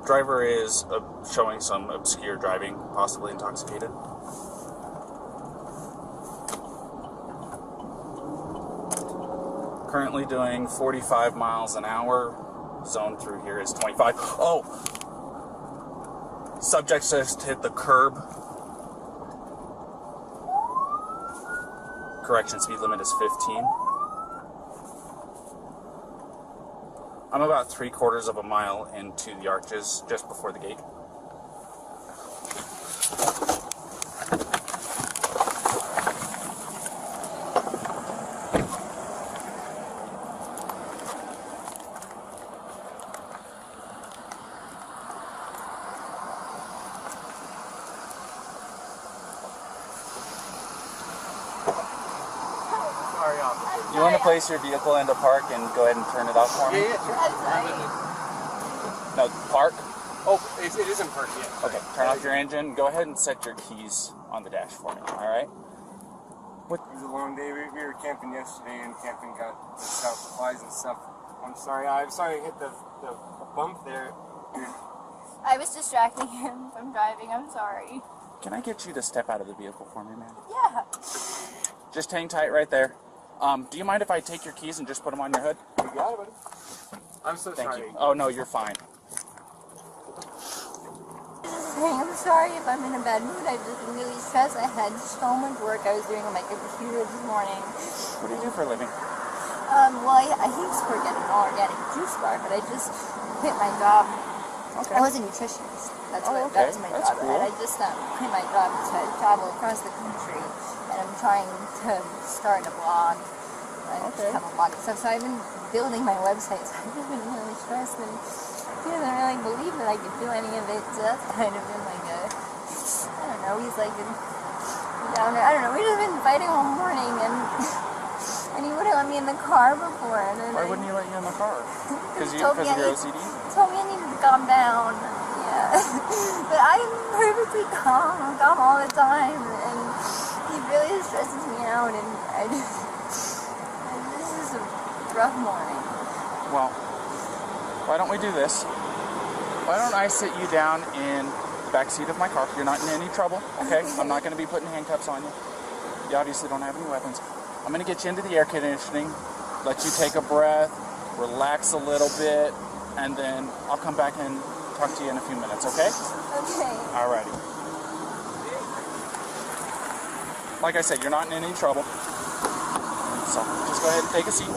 Driver is showing some obscure driving, possibly intoxicated. Currently doing 45 miles an hour. Zone through here is 25. Oh! Subject just hit the curb. Correction, speed limit is 15. I'm about 3/4 of a mile into the arches, just before the gate. You want to place your vehicle into park and go ahead and turn it off for me? Yeah, sure. No, park? Oh, it is in park, yeah. Okay, turn off your engine. Go ahead and set your keys on the dash for me, alright? It was a long day. We were camping yesterday, and camping got out supplies and stuff. I'm sorry I hit the bump there. I was distracting him from driving. I'm sorry. Can I get you to step out of the vehicle for me, man? Yeah. Just hang tight right there. Do you mind if I take your keys and just put them on your hood? You got it, buddy. I'm so Thank sorry. you. Oh, no, you're fine. I'm sorry if I'm in a bad mood. I've just been really stressed. I had so much work I was doing on my computer this morning. What do you do for a living? Well, I used to work at an organic juice bar, but I just quit my job. Okay. I was a nutritionist. That's Oh, what okay. that was my That's job. cool. And I just quit my job to travel across the country. And I'm trying to start a blog. I Okay. have a blog and stuff. So I've been building my website. So I've just been really stressed, and he doesn't really believe that I could do any of it. So that's kind of been like a, I don't know, he's like a downer. I don't know, we've just been fighting all morning, and he wouldn't let me in the car before. And then Why wouldn't he let you in the car? Because told of me your OCD? He told me I needed to calm down. Yeah. But I'm perfectly calm. I'm calm all the time, and he really stresses me out, and this is a rough morning. Well, why don't we do this? Why don't I sit you down in the back seat of my car? You're not in any trouble, okay? I'm not going to be putting handcuffs on you. You obviously don't have any weapons. I'm going to get you into the air conditioning, let you take a breath, relax a little bit, and then I'll come back and talk to you in a few minutes, okay? Okay. Alrighty. Like I said, you're not in any trouble. So just go ahead and take a seat.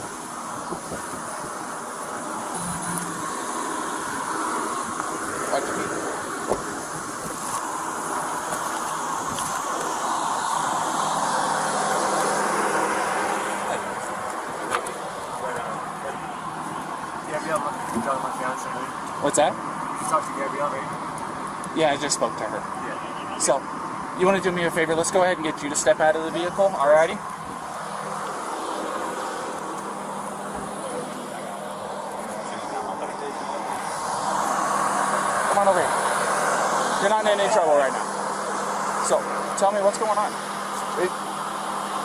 Watch your feet. What's that? You talked to Gabby already? Yeah, I just spoke to her. Yeah. So, you want to do me a favor? Let's go ahead and get you to step out of the vehicle, alrighty? Come on over here. You're not in any trouble right now. So, tell me what's going on.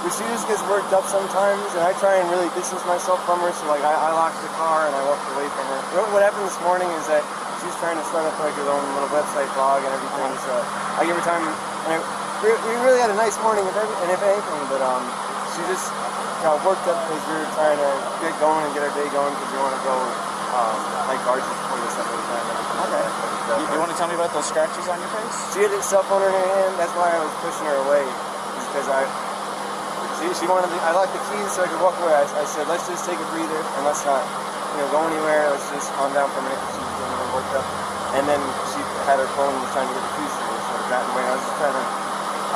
She just gets worked up sometimes, and I try and really distance myself from her, so like I locked the car and I walked away from her. What happened this morning is that she's trying to start up like her own little website blog and everything, so I give her time, and we really had a nice morning, if anything, but she just got worked up because we were trying to get going and get our day going because we want to go like arches before this stuff every time. Okay. You want to tell me about those scratches on your face? She had a cell phone in her hand, that's why I was pushing her away, because she wanted I locked the keys so I could walk away. I said, let's just take a breather and let's not, go anywhere. Let's just calm down for a minute because she was getting really worked up. And then she had her phone and was trying to get the keys to me, so I got in the way. I was just trying to,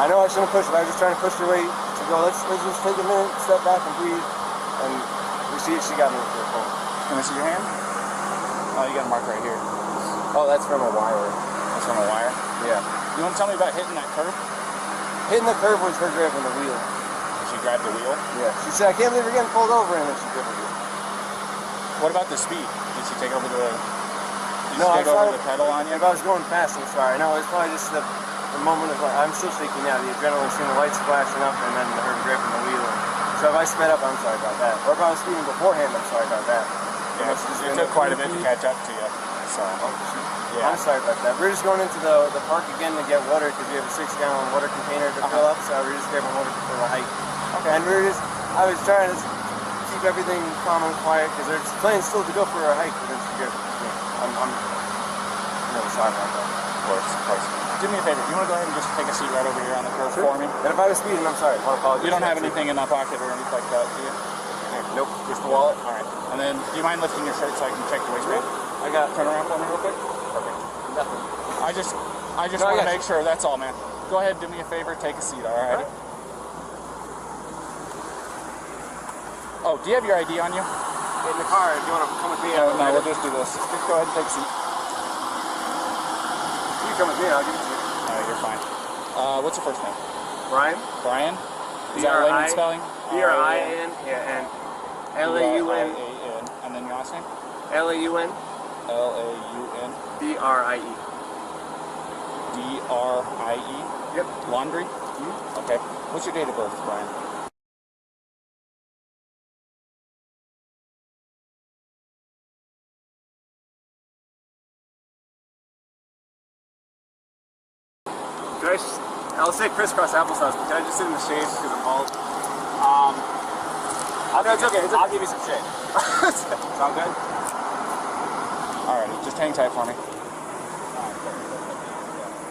I know I shouldn't push, but I was just trying to push her away to go, let's just take a minute, step back and breathe. And she got me with her phone. Can I see your hand? Oh, you got a mark right here. Oh, that's from a wire. That's from a wire? Yeah. You want to tell me about hitting that curb? Hitting the curb was her grabbing the wheel. She grabbed the wheel? Yeah. She said, I can't believe we're getting pulled over, and then she grabbed the wheel. What about the speed? Did she take over the... No, I take over the pedal on you? If I was going fast, I'm sorry. No, it's probably just the moment of like, I'm still shaking now. The adrenaline, seeing the lights flashing up, and then her grabbing the wheel. So if I sped up, I'm sorry about that. Or if I was speeding beforehand, I'm sorry about that. Yeah, it took quite a bit to catch up to you. Sorry. Oh, shoot. Yeah. I'm sorry about that. We're just going into the park again to get water because we have a 6-gallon water container to fill up, so we're just grabbing water for the hike. Okay. And I was trying to keep everything calm and quiet because there's plans still to go for a hike, but it's good. Yeah, I'm really sorry about that. Of course. Do me a favor. You want to go ahead and just take a seat right over here on the curb for me? And if I was speeding, I'm sorry. I apologize. You don't have anything in that pocket or anything like that, do you? Nope. Just the wallet? All right. And then, do you mind lifting your shirt so I can check the waistband? Turn around for me real quick. Perfect. Nothing. I just want to make sure. That's all, man. Go ahead, do me a favor, take a seat, all right? Oh, do you have your ID on you? In the car, if you want to come with me. No, we'll just do this. Just go ahead and take a seat. You come with me, I'll give it to you. All right, you're fine. What's your first name? Brian? Brian? Is that layman spelling? B-R-I-N, yeah, and L-A-U-N. And then your last name? L-A-U-N. L-A-U-N. D-R-I-E. D-R-I-E? Yep. Laundrie? Mm-hmm. Okay. What's your date of birth, Brian? I'll say crisscross applesauce, but can I just sit in the shade because I'm bald? It's okay. I'll give you some shade. Sound good? Alrighty, just hang tight for me.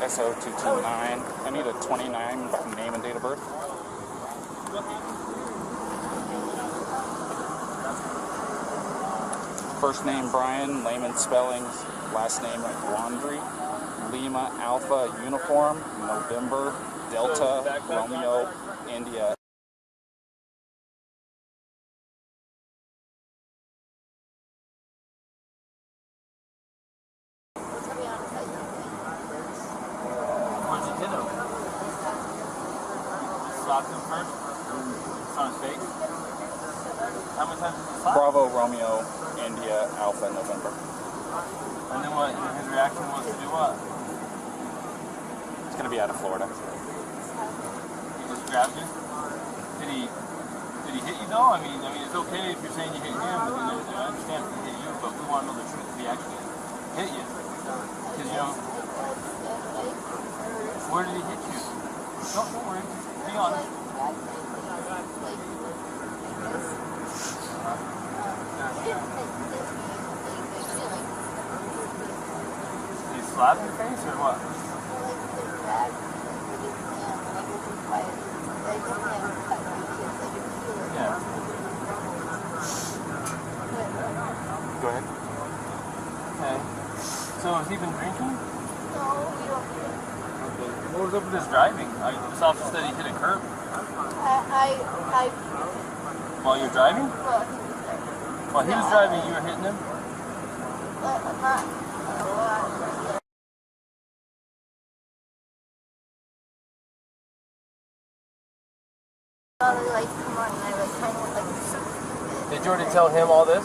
SO229. I need a 29 name and date of birth. First name Brian, layman spellings, last name Laundrie. Lima Alpha Uniform, November, Delta, Romeo, India. Where'd you hit him? Slapped him first? It's on his face? How many times did you slap? Bravo, Romeo, India, Alpha, November. And then what? His reaction was to do what? It's going to be out of Florida. He just grabbed you? Did he hit you though? I mean, it's okay if you're saying you hit him, but then I understand if he hit you, but we want to know the truth if he actually hit you. Because, you know, where did he hit you? Don't worry. Be honest. Did he slap your face or what? Yeah. Go ahead. Okay. So has he been drinking? Okay. What was up with his driving? This officer said he hit a curb. While you're driving? While he was driving, you were hitting him? Did you already tell him all this?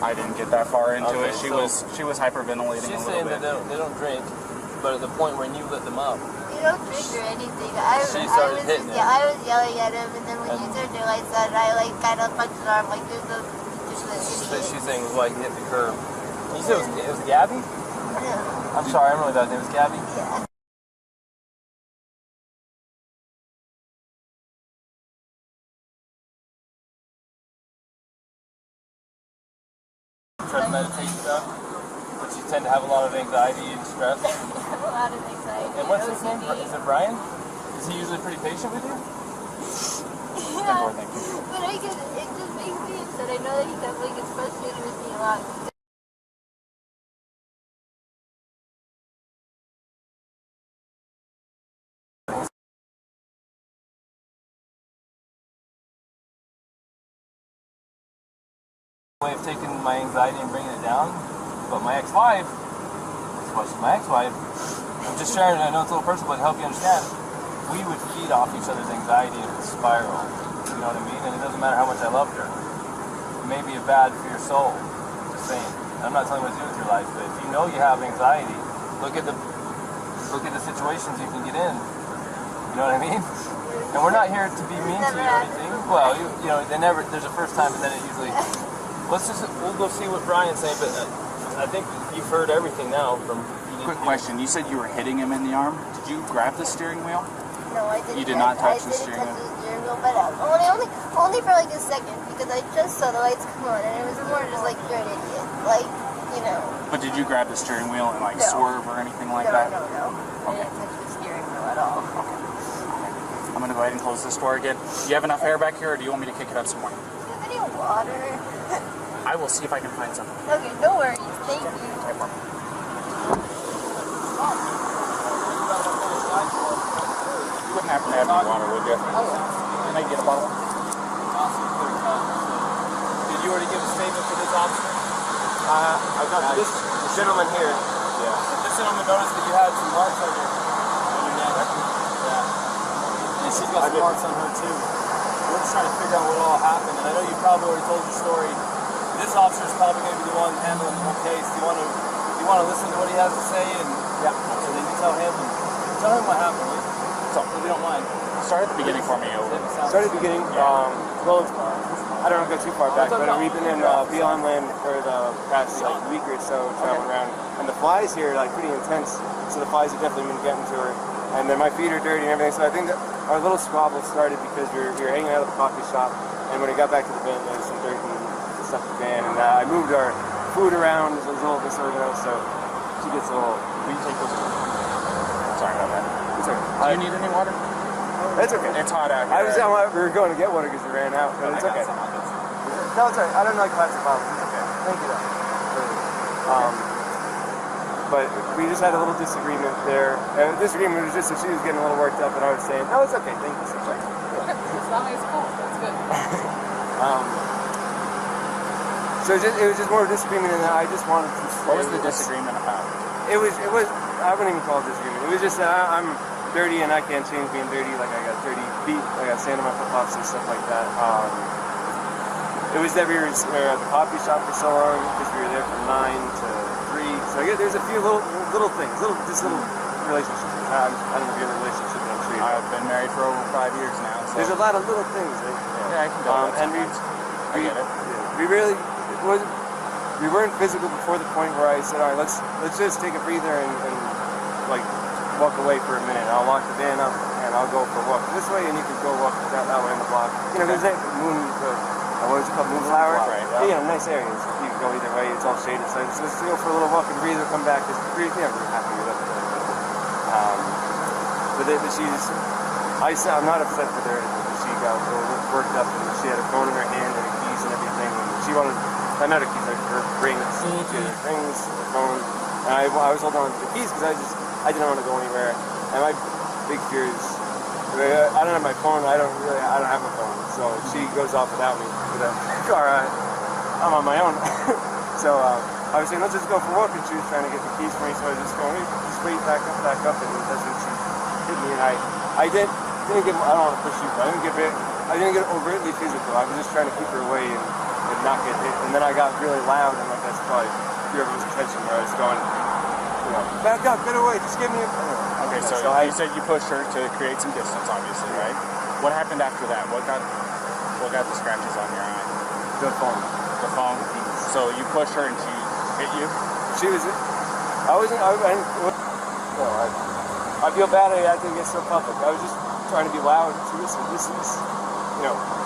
I didn't get that far into Okay, it. so She was hyperventilating She's a little saying bit. that they don't drink, but at the point when you lit them up, You don't drink or anything. She started hitting him. I was yelling at him, and then when you turned your lights on, I kind of punched his arm like there's no idiot. she's saying was like hit the curb. You said it was Gabby? Yeah. I'm sorry, I don't know that name. It was Gabby? Yeah. Try to meditate stuff, but you tend to have a lot of anxiety and stress. I have a lot of anxiety. And what's his name? Is it Brian? Is he usually pretty patient with you? Yeah, but it just makes me upset. I know that he definitely gets frustrated with me a lot. Way of taking my anxiety and bringing it down, but my ex-wife, I'm just sharing, I know it's a little personal, but to help you understand, we would feed off each other's anxiety and it would spiral, you know what I mean? And it doesn't matter how much I loved her. It may be bad for your soul, just saying. And I'm not telling you what to do with your life, but if you know you have anxiety, look at the situations you can get in, you know what I mean? And we're not here to be mean to you or anything. Well, you know, there's a first time and then it usually... we'll go see what Brian's saying, but I think you've heard everything now from... Quick question. You said you were hitting him in the arm. Did you grab the steering wheel? No, I didn't. You did not touch the steering wheel? I didn't touch the steering wheel, but only for like a second, because I just saw the lights come on, and it was more just like, you're an idiot. Like, you know. But did you grab the steering wheel and like swerve or anything like No. that? I Okay. didn't touch the steering wheel at all. I'm going to go ahead and close this door again. Do you have enough air back here, or do you want me to kick it up some more? Do you have any water? I will see if I can find something. Okay, no worries. Thank you. Okay, Mom. You wouldn't happen to have any water, would you? Can I get a bottle? Did you already give a statement for this officer? I've got this gentleman here. Yeah. This gentleman noticed that you had some marks on your neck. Yeah. And she's got some marks on her too. We're just trying to figure out what all happened. And I know you probably already told your story. This officer is probably going to be the one handling the whole case. Do you want to listen to what he has to say? And yeah. So then you tell him what happened. So if you don't mind. Start at the beginning for me. Start at the beginning. Well, I don't want to go too far back, but we've been in Beyond Land for the past week or so, traveling around, and the flies here are pretty intense. So the flies have definitely been getting to her, and then my feet are dirty and everything. So I think that our little squabble started because we were hanging out at the coffee shop, and when we got back to the van, there was some dirt and stuff in the van, and I moved our food around. It was a little disorganized, so she gets a little. Will you take those? Sorry about that. It's okay. Do you need any water? It's okay. It's hot out here. We were going to get water because we ran out, but it's okay. No, it's alright. I don't like plastic bottles. It's okay. Thank you, though. But we just had a little disagreement there. And the disagreement was just that she was getting a little worked up, and I was saying, no, it's okay. Thank you so much. As long as it's cool, that's good. So it was just more of a disagreement, and I just wanted to say... What was the disagreement about? It was, I wouldn't even call it disagreement. It was just that I'm dirty and I can't change being dirty. Like, I got dirty feet, I got sand on my flip-flops and stuff like that. It was that we were at the coffee shop for so long because we were there from 9 to 3. So I guess there's a few little things, little relationships. I don't know if you have a relationship, but I'm sure you I've been married for over 5 years now. So. There's a lot of little things. Right? Yeah, I can go. And I get it. We really we weren't physical before the point where I said, all right, let's just take a breather and like walk away for a minute. I'll lock the van up and I'll go for a walk this way, and you can go walk that way on the block. You know, there's that what is it called? Moonflower? Right, yeah. Nice areas. You can go either way. It's all shaded. So let's go for a little walk and breathe and come back. Because we're never happy with it. I'm not upset with her. She got a little worked up and she had a phone in her hand and her keys and everything. And she wanted, not her keys, like her rings. She had her rings, her phone. And I was holding on to the keys because I didn't want to go anywhere. And my big fear is, I don't have my phone. I don't have my phone. So she goes off without me. I'm on my own. So I was saying, let's just go for a walk, and she was trying to get the keys for me, so I was just going, just wait, back up, and that's when she hit me, and I didn't get, I don't want to push you, but I didn't get overtly physical. I was just trying to keep her away and not get hit, and then I got really loud, and like that's probably whoever's attention where I was going, back up, get away, just give me a phone. Okay, so you said you pushed her to create some distance, obviously, right? What happened after that? What got the scratches on your eye? The phone. The phone. So you pushed her and she hit you? She was. I feel bad I had to get so public. I was just trying to be loud. So this is,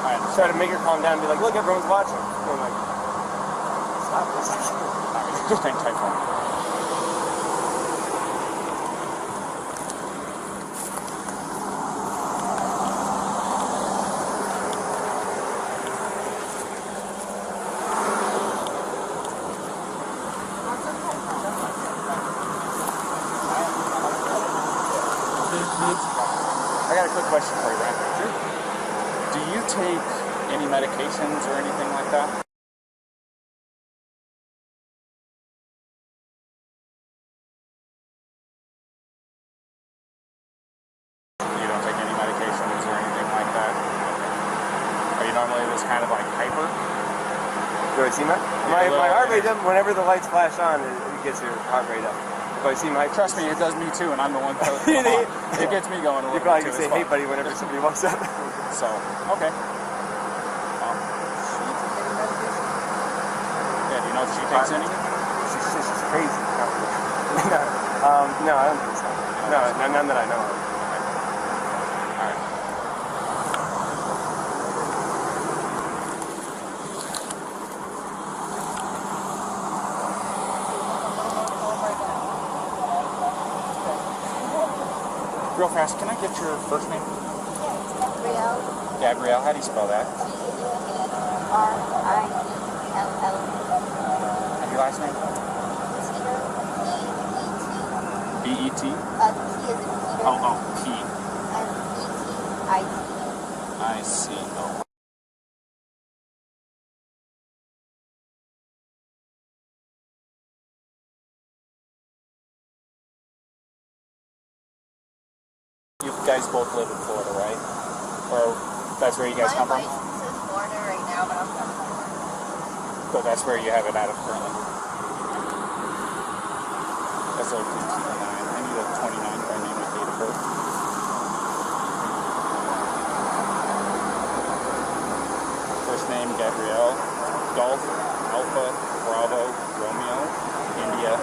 I try to make her calm down and be like, look, everyone's watching. And I'm like, stop this. Just hang tight for me. I got a quick question for you, Ryan. Sure. Do you take any medications or anything like that? You don't take any medications or anything like that? Are you normally this kind of like hyper? Do I see my heart rate up whenever the lights flash on? It gets your heart rate up. I see my Trust me, it does me too, and I'm the one that it gets me going a little bit. You probably can say, hey buddy, whenever somebody walks up. So, okay. Yeah, do you know if she takes any? crazy. No, I don't think so. No, none that I know of. All right. Real fast, can I get your first name? Yeah, it's Gabrielle. Gabrielle, how do you spell that? G-A-R-I-E-L-L. And your last name? B-E-T? T is in Peter. Oh, P. And E-T-I-T. I see. Oh. You guys both live in Florida, right? Or that's where you guys come My from? license is in Florida right now, but I'm from Florida. So that's where you have it out of currently? That's like 229. I need a 29 if I name my date of birth. First name, Gabrielle. Golf, Alpha, Bravo, Romeo, India,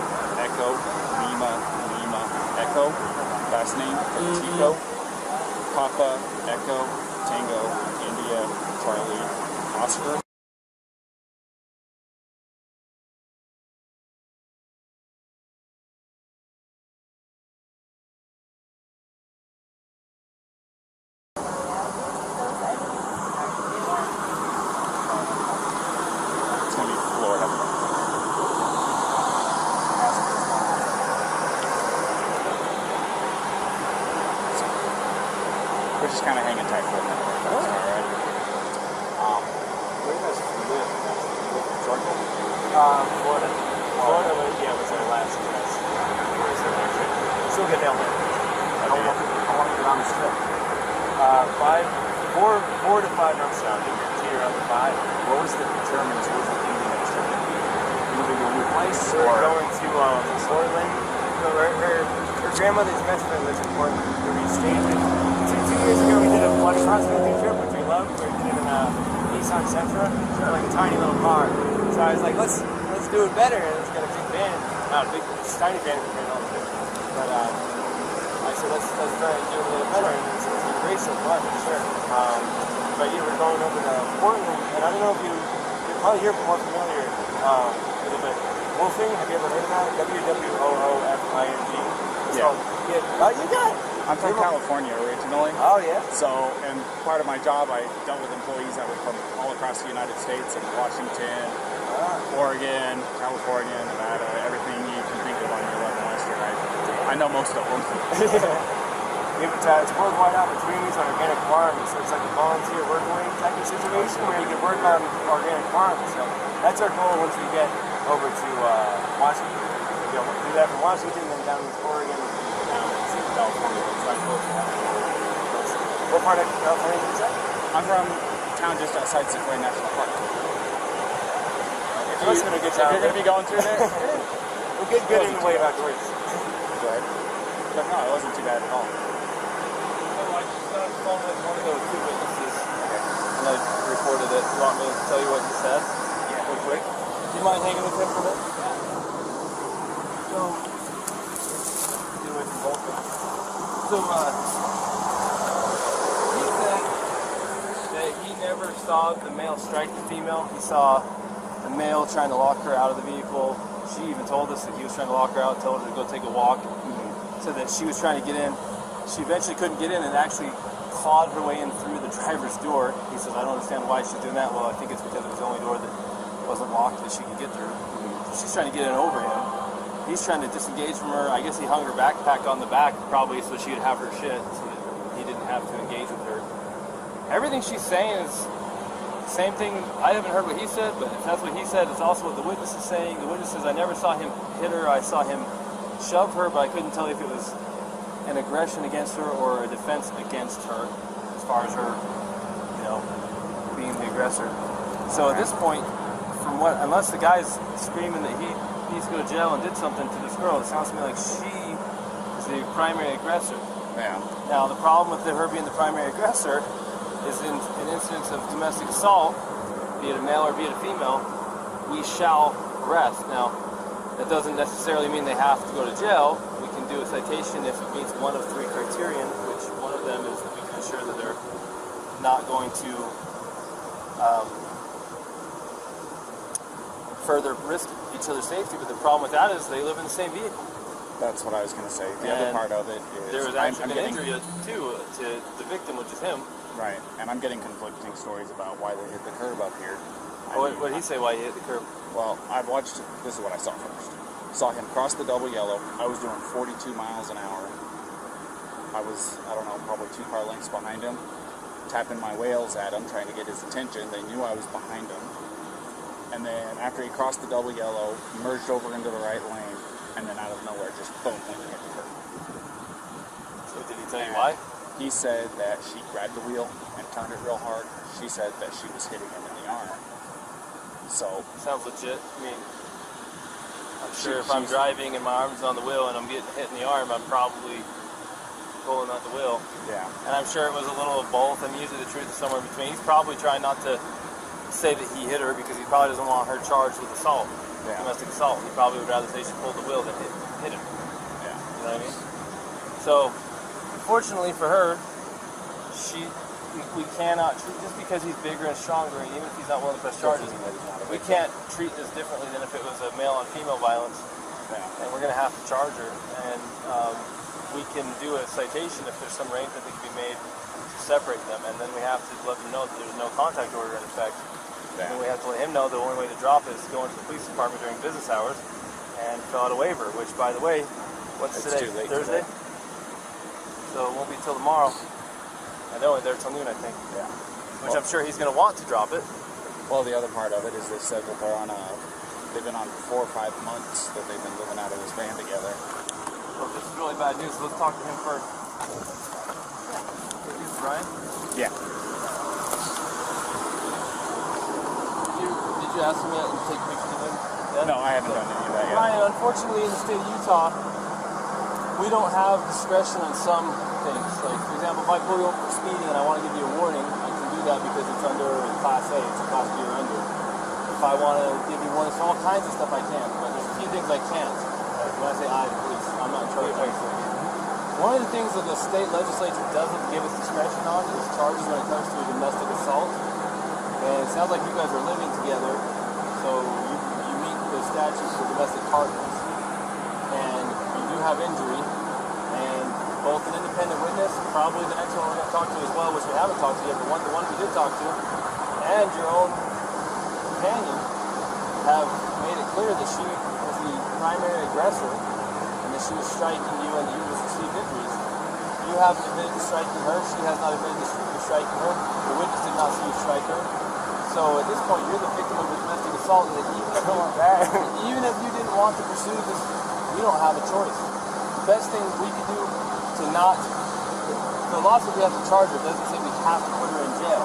Echo, Lima, Lima, Echo. Last name, Petito. Papa, Echo, Tango, India, Charlie, Oscar. It's gonna be Florida. We're just kind of hanging tight for a minute. All right. Where do you guys live? Georgia? Florida. Florida was our last address. Still get down there. How long do you get on this trip? 4 to 5 months now. I guarantee you're on the 5. What was the determinants? What was the ending of the trip going to be? Moving to a new place? We're going to Portland. Her grandmother's best friend lives in Portland. We stayed in 2 years ago. We did a cross-country trip, which we loved. We did it in Nissan Sentra, like a tiny little car. So I was like, let's do it better. And it's got a big van, not a big, it's a tiny van compared to all the But I said, let's try and do it a little better. And it's been great so far, for sure. But yeah, we're going over to Portland, and I don't know if you're probably here more familiar with it, but Wolfing, have you ever heard of that? W-W-O-O-F-I-N-G. You got it. I'm from California originally. Oh, yeah? So, and part of my job, I dealt with employees that were from all across the United States, in Washington, Oregon, California, Nevada, everything you can think of on your level Western. I know most of them. It's worldwide opportunities on organic farms. So it's like a volunteer work away type of situation where you can work on organic farms. So that's our goal once we get over to Washington. We'll do that from Washington, then down to Oregon, and down to California. It's like close to that. What part of California is that? I'm from a town just outside Sequoia National Park. You're going to be going through there? We'll get good in the way afterwards. Good. But no, it wasn't too bad at all. I just on the phone with one of those 2 witnesses, and I reported it. You want me to tell you what he said? Yeah. Real quick. Do you mind hanging with him for a minute? So, do it in both of them. So, he said that he never saw the male strike the female. He saw the male trying to lock her out of the vehicle. She even told us that he was trying to lock her out, told her to go take a walk, so that she was trying to get in. She eventually couldn't get in and actually clawed her way in through the driver's door. He says, I don't understand why she's doing that. Well, I think it's because it was the only door that wasn't locked that she could get through. She's trying to get in over him. He's trying to disengage from her. I guess he hung her backpack on the back probably so she would have her shit so that he didn't have to engage with her. Everything she's saying is the same thing. I haven't heard what he said, but if that's what he said, it's also what the witness is saying. The witness says, I never saw him hit her. I saw him shove her, but I couldn't tell if it was an aggression against her or a defense against her as far as her, being the aggressor. So at this point, unless the guy's screaming that he needs to go to jail and did something to this girl, it sounds to me like she is the primary aggressor. Yeah. Now, the problem with her being the primary aggressor is in an instance of domestic assault, be it a male or be it a female, we shall arrest. Now, That doesn't necessarily mean they have to go to jail. We can do a citation if it meets one of 3 criterion, which one of them is that we can ensure that they're not going to further risk each other's safety. But the problem with that is they live in the same vehicle. That's what I was going to say. The other part of it is there was actually an injury too to the victim, which is him. Right, and I'm getting conflicting stories about why they hit the curb up here. What did he say why he hit the curb? Well, I've watched, this is what I saw first. Saw him cross the double yellow. I was doing 42 miles an hour. I was, I don't know, probably 2 car lengths behind him, tapping my whales at him, trying to get his attention. They knew I was behind him. And then after he crossed the double yellow, he merged over into the right lane, and then out of nowhere, just boom, went and hit the curb. So did he tell you why? He said that she grabbed the wheel and turned it real hard. She said that she was hitting him in the arm. So sounds legit. I mean, I'm sure if I'm driving and my arm's on the wheel and I'm getting hit in the arm, I'm probably pulling on the wheel. Yeah. And I'm sure it was a little of both. I mean, usually the truth is somewhere in between. He's probably trying not to say that he hit her because he probably doesn't want her charged with assault, domestic assault. He probably would rather say she pulled the wheel than hit him. Yeah. You know what I mean? So, fortunately for her, we cannot treat, just because he's bigger and stronger, and even if he's not willing to press charges, we can't treat this differently than if it was a male on female violence. Yeah. And we're going to have to charge her, and we can do a citation if there's some arrangement that can be made to separate them, and then we have to let them know that there's no contact order in effect. Yeah. And then we have to let him know the only way to drop it is to go into the police department during business hours and fill out a waiver, which, by the way, what's It's today? too late Thursday? today. So it won't be till tomorrow. And they're only there till noon, I think. Yeah. Which I'm sure he's going to want to drop it. Well, the other part of it is they said that they've been on 4 or 5 months that they've been living out of this van together. Well, this is really bad news, so let's talk to him first. This is Brian? Yeah. Did you ask him yet and take pictures of him? Yeah? No, I haven't done any of that yet. Brian, unfortunately in the state of Utah, we don't have discretion on some things. Like, for example, if I pull you over for speeding and I want to give you a warning, I can do that because it's under Class A, it's a Class B or under. If I want to give you warnings for all kinds of stuff, I can, but there's a few things I can't. When I say I, the police, I'm not in charge of anything. One of the things that the state legislature doesn't give us discretion on is charges when it comes to a domestic assault. And it sounds like you guys are living together, so you meet the statutes for domestic partners. And you do have injury, and both an independent witness, probably the next one we're going to talk to as well, which we haven't talked to yet, but the one we did talk to, and your own companion have made it clear that she was the primary aggressor and that she was striking you and that you received injuries. You haven't admitted to striking her, she has not admitted to striking her, the witness did not see you strike her. So at this point, you're the victim of a domestic assault that even if you didn't want to pursue this, we don't have a choice. The best thing we can do to not, the law says we have to charge her, it doesn't say we have to put her in jail.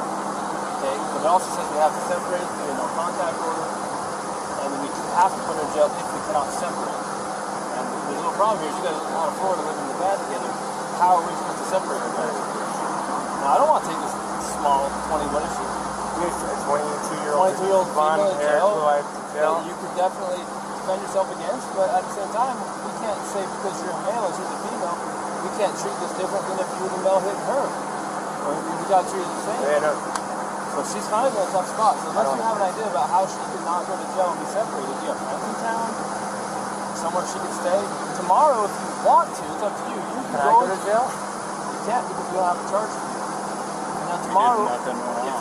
Okay, but it also says we have to separate through a no contact order, and we have to put her in jail if we cannot separate. And the little problem here is you guys are out of Florida living in the van together. How are we supposed to separate her guys? Now I don't want to take this small 20, what is she? 22-year-old blonde hair, blue-eyed that you could definitely defend yourself against, but at the same time, we can't say because you're a male and she's a female, we can't treat this different than if you were the male hitting her. Or we got treated the same. Yeah, no. So she's kind of in a tough spot. So unless you have an idea about how she could not go to jail and be separated, do you have friends in town? Somewhere she could stay? Tomorrow, if you want to, it's up to you. You can go to jail? You can't because we don't have a charge for you. Now tomorrow, if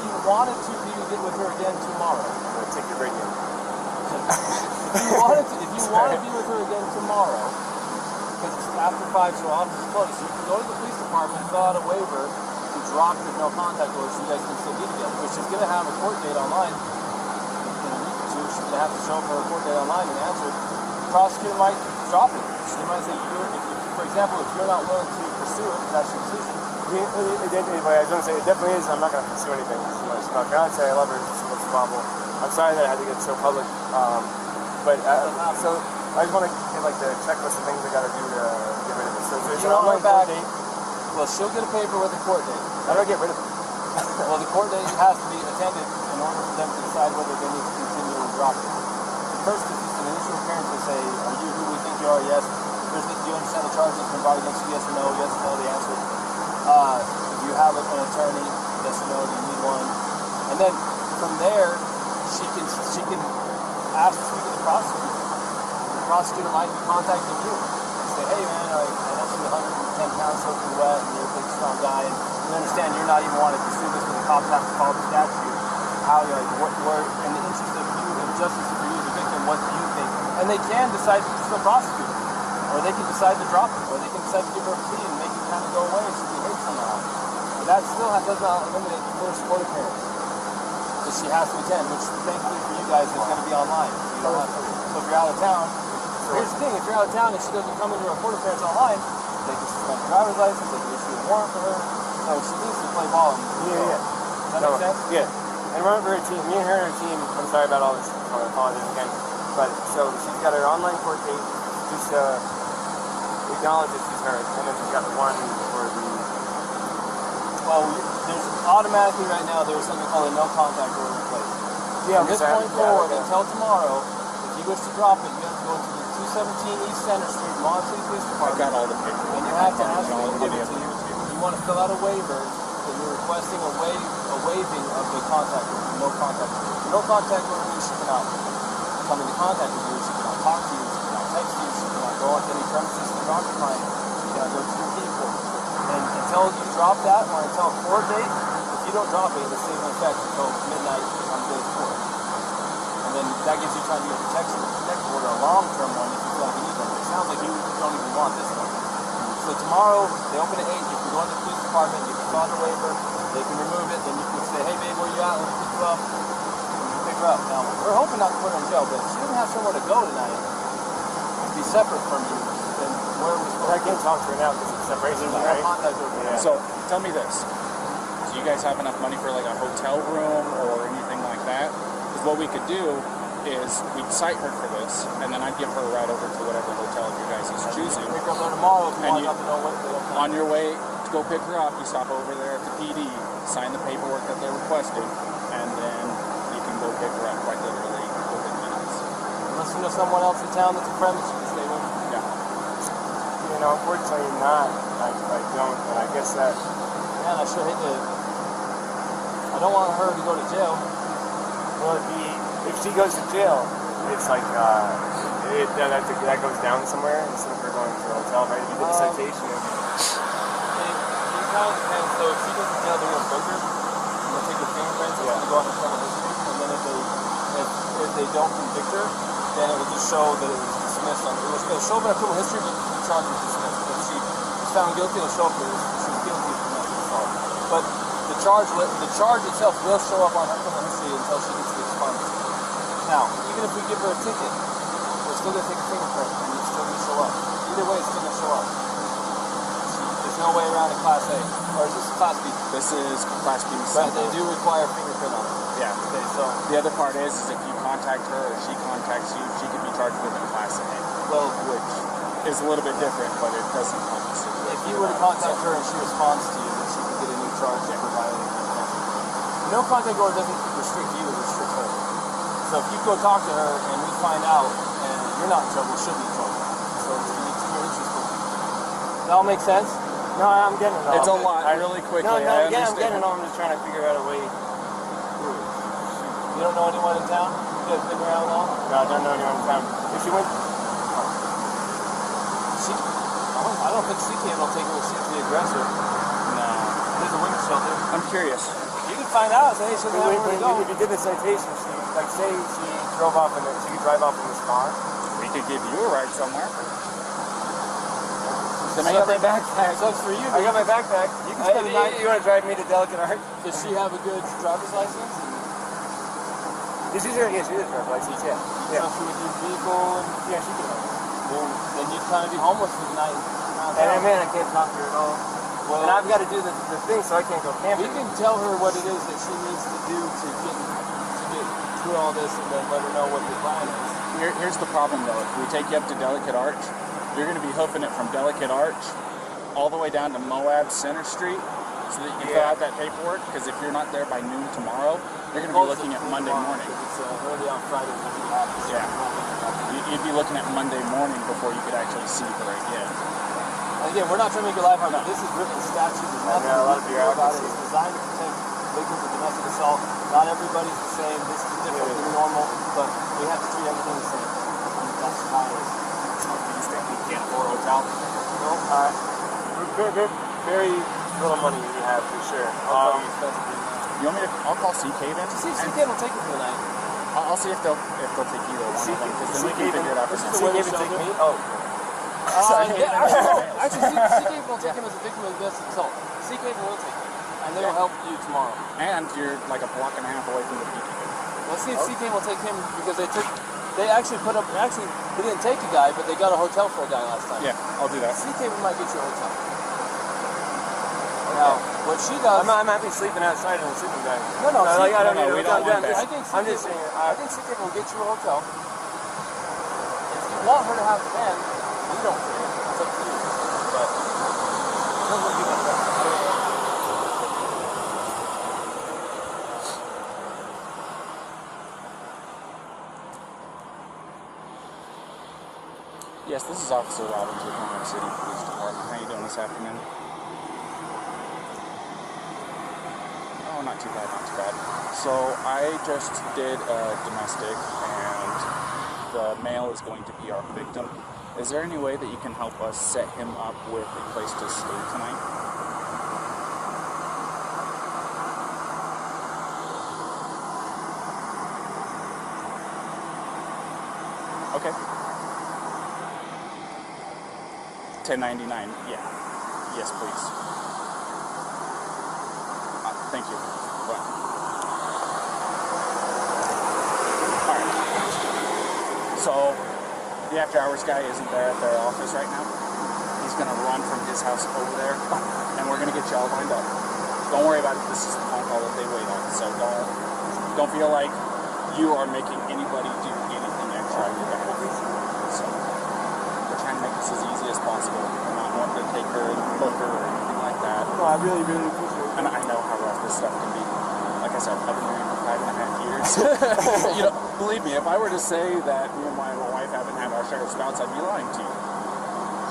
you wanted to get with her again tomorrow, Take your radio. if you wanted to be with her again tomorrow, because it's after 5, so office is closed, you can go to the police department and fill out a waiver to drop the no contact order so you guys can still be together. But she's going to have a court date online in a week or two. She's going to have to show up for a court date online and answer. The prosecutor might drop it. She might say, for example, if you're not willing to pursue it, that's your decision. I was going to say, it definitely is. I'm not going to pursue anything. It's my fiance, I love her. She's the most probable. I'm sorry that I had to get so public. So I just want to get like the checklist of things I got to do to get rid of this. So there's an online court date. Well, she'll get a paper with a court date. How do I get rid of it? Well, the court date has to be attended in order for them to decide whether they need to continue or drop it. The first is just an initial appearance to say, tomorrow, yes. Do you understand the charges been brought against you? Yes or no? Yes or no, the answer. Do you have an attorney? Yes or no, do you need one? And then from there, she can ask to speak to the prosecutor. The prosecutor might be contacting you and say, hey man, I know you're 110 pounds soaking wet and you're a big strong guy, and you understand you're not even wanting to pursue this, but the cops have to call the statute. How you're like, what in the interest of you and justice for you as a victim, what do you think? And they can decide to still prosecute, or they can decide to drop it, or they can decide to give her a plea and make it kind of go away and she be hurt somehow. But that still does not eliminate the first court appearance that she has to attend, which thankfully for you guys is going to be online. So if you're out of town, here's the thing, if you're out of town and she doesn't come into her court appearance online, they can suspend her driver's license, they can issue a warrant for her. So she needs to play ball. Yeah. Does that make sense? Yeah. And remember her team, me and her and her team, I'm sorry about all this, I apologize again, but so she's got her online court date, just acknowledge that she's hurt, and then she's got the one for the... Well, there's automatically right now, there's something called a no contact order in place. Yeah, from this point forward until tomorrow, if you wish to drop it, you have to go to the 217 East Center Street, Moab Utah Police Department. I've got all the paperwork. And you have to ask them to give it to you. You want to fill out a waiver, so you're requesting a waiving of the contact order, no contact order. No contact order means she cannot come into contact with you, she cannot talk to you, she cannot text you, she cannot go onto any premises to drop your client, she cannot go to your vehicle. And until you drop that, or until a court date, if you don't drop it, it stays in effect until midnight on day 4. And then that gives you time to get protection. The protective order, a long-term one, if you feel like you need one. It sounds like you don't even want this one. So tomorrow, they open at 8, you can go into the police department, you can sign the waiver, they can remove it, then you can say, hey babe, where you at? Let me pick you up. And you pick her up. Now, we're hoping not to put her in jail, but if she doesn't have somewhere to go tonight, to be separate from you, then where are we supposed to I can't talk to her now because it's separation, right? Yeah. So tell me this: do you guys have enough money for like a hotel room or anything like that? Because what we could do is we'd cite her for this, and then I'd give her a ride over to whatever hotel you guys is choosing. Pick her up there tomorrow if you And want to know what on your way to go pick her up, you stop over there at the PD, sign the paperwork that they're requesting, and then you can go pick her up quite literally within minutes. Unless you know someone else in town that's a friend that you can stay with. Yeah. You know, unfortunately not. I don't, and I guess that... Man, I sure hate to... I don't want her to go to jail. Well, if she goes to jail, it's like, that goes down somewhere instead of her going to a hotel, right? If you get a citation. It kind of depends. So if she goes to jail, they're going to book her. They'll take her fingerprints, it's going to go on her criminal history. And then if they don't convict her, then it will just show that it was dismissed. It'll show up in her criminal history, but the charge was dismissed. If she was found guilty, it'll show up that she was guilty of domestic assault. But the charge itself will show up on her criminal history until she gets to the pharmacy. Now, even if we give her a ticket, we're still going to take a fingerprint, and it's still going to show up. Either way, it's still going to show up. There's no way around a Class A. Or is this Class B? This is Class B. But they do require a fingerprint on it. Yeah. Okay, so... The other part is if you contact her or she contacts you, she could be charged with a Class A. Well, which is a little bit different, but it doesn't obviously. If you were to contact her and she responds to you, then she could get a new charge for violating the contact. No contact order doesn't restrict you, it restricts her. So if you go talk to her and we find out and you're not in trouble, she'll be in trouble. So you're interested. Does that all make sense? No, I'm getting it all. It's a lot, really quickly. No, I'm getting it all. I'm just trying to figure out a way. You don't know anyone in town? You guys been around long? No, I don't know anyone in town. If she went... I don't think CK will take her if she's the aggressor. No. There's a women's shelter. I'm curious. You can find out. Say she doesn't have where to go. If you did the citation, say she drove off she could drive off in this car. We could give you a ride somewhere. I got my backpack. Sucks for you. I got my backpack. You can spend the night. You want to drive me to Delicate Art? Does she have a good driver's license? She does driver's license, yeah. So she would use vehicle and... Yeah, she can. Then you'd kind of be homeless for the night. And man, I can't talk to her at all. Well, and I've got to do the thing, so I can't go camping. We can tell her what it is that she needs to do to get through all this and then let her know what the plan is. Here's the problem though. If we take you up to Delicate Arch, you're going to be hoofing it from Delicate Arch all the way down to Moab Center Street so that you can fill out that paperwork, because if you're not there by noon tomorrow, You're going to be looking at Monday morning. It's early on Friday when we have this. Yeah. You'd be looking at Monday morning before you could actually see her again. Again, we're not trying to make your life hard. This is written statute. There's nothing a lot of about it. bureaucracy. It's designed to protect victims of domestic assault. Not everybody's the same. This is different than normal, but we have to treat everything the same. That's how it is. You can't afford a hotel? No. Very little money we have for sure. You want me to? I'll call CK then. See if CK will take it for the night. I'll see if they'll take either one of them, because then we can figure it out for CK next would take me? Oh. Actually, CK will take him as a victim of domestic assault. CK will take him, and they will help you tomorrow. And you're like a block and a half away from the PK. Let's see if CK will take him, because they actually they didn't take a guy, but they got a hotel for a guy last time. Yeah, I'll do that. CK might get you a hotel. Now, what she does... I'm happy sleeping outside in a sleeping bag. No, I don't need a we hotel. don't want that. I'm just saying, I think CK will get you a hotel. If you want her to have the van, we don't care. It's up to you. But here's what you can do. Yes, this is Officer Robbins with Moab City Police Department. How you doing this afternoon? Oh, not too bad, not too bad. So I just did a domestic, and the male is going to be our victim. Is there any way that you can help us set him up with a place to stay tonight? Okay. $10.99. Yeah. Yes, please. Thank you. Well. All right. So the after hours guy isn't there at their office right now. He's gonna run from his house over there, and we're gonna get you all lined up. Don't worry about it. This is the phone call that they wait on. So don't feel like you are making anybody do anything extra on your behalf. So we're trying to make this as easy as possible. We're not wanting to take her and book her or anything like that. No, I really, really appreciate it. And I know how rough this stuff can be. Like I said, I've been married for 5.5 years. You know, believe me, if I were to say that me and my wife haven't had our share of spouts, I'd be lying to you.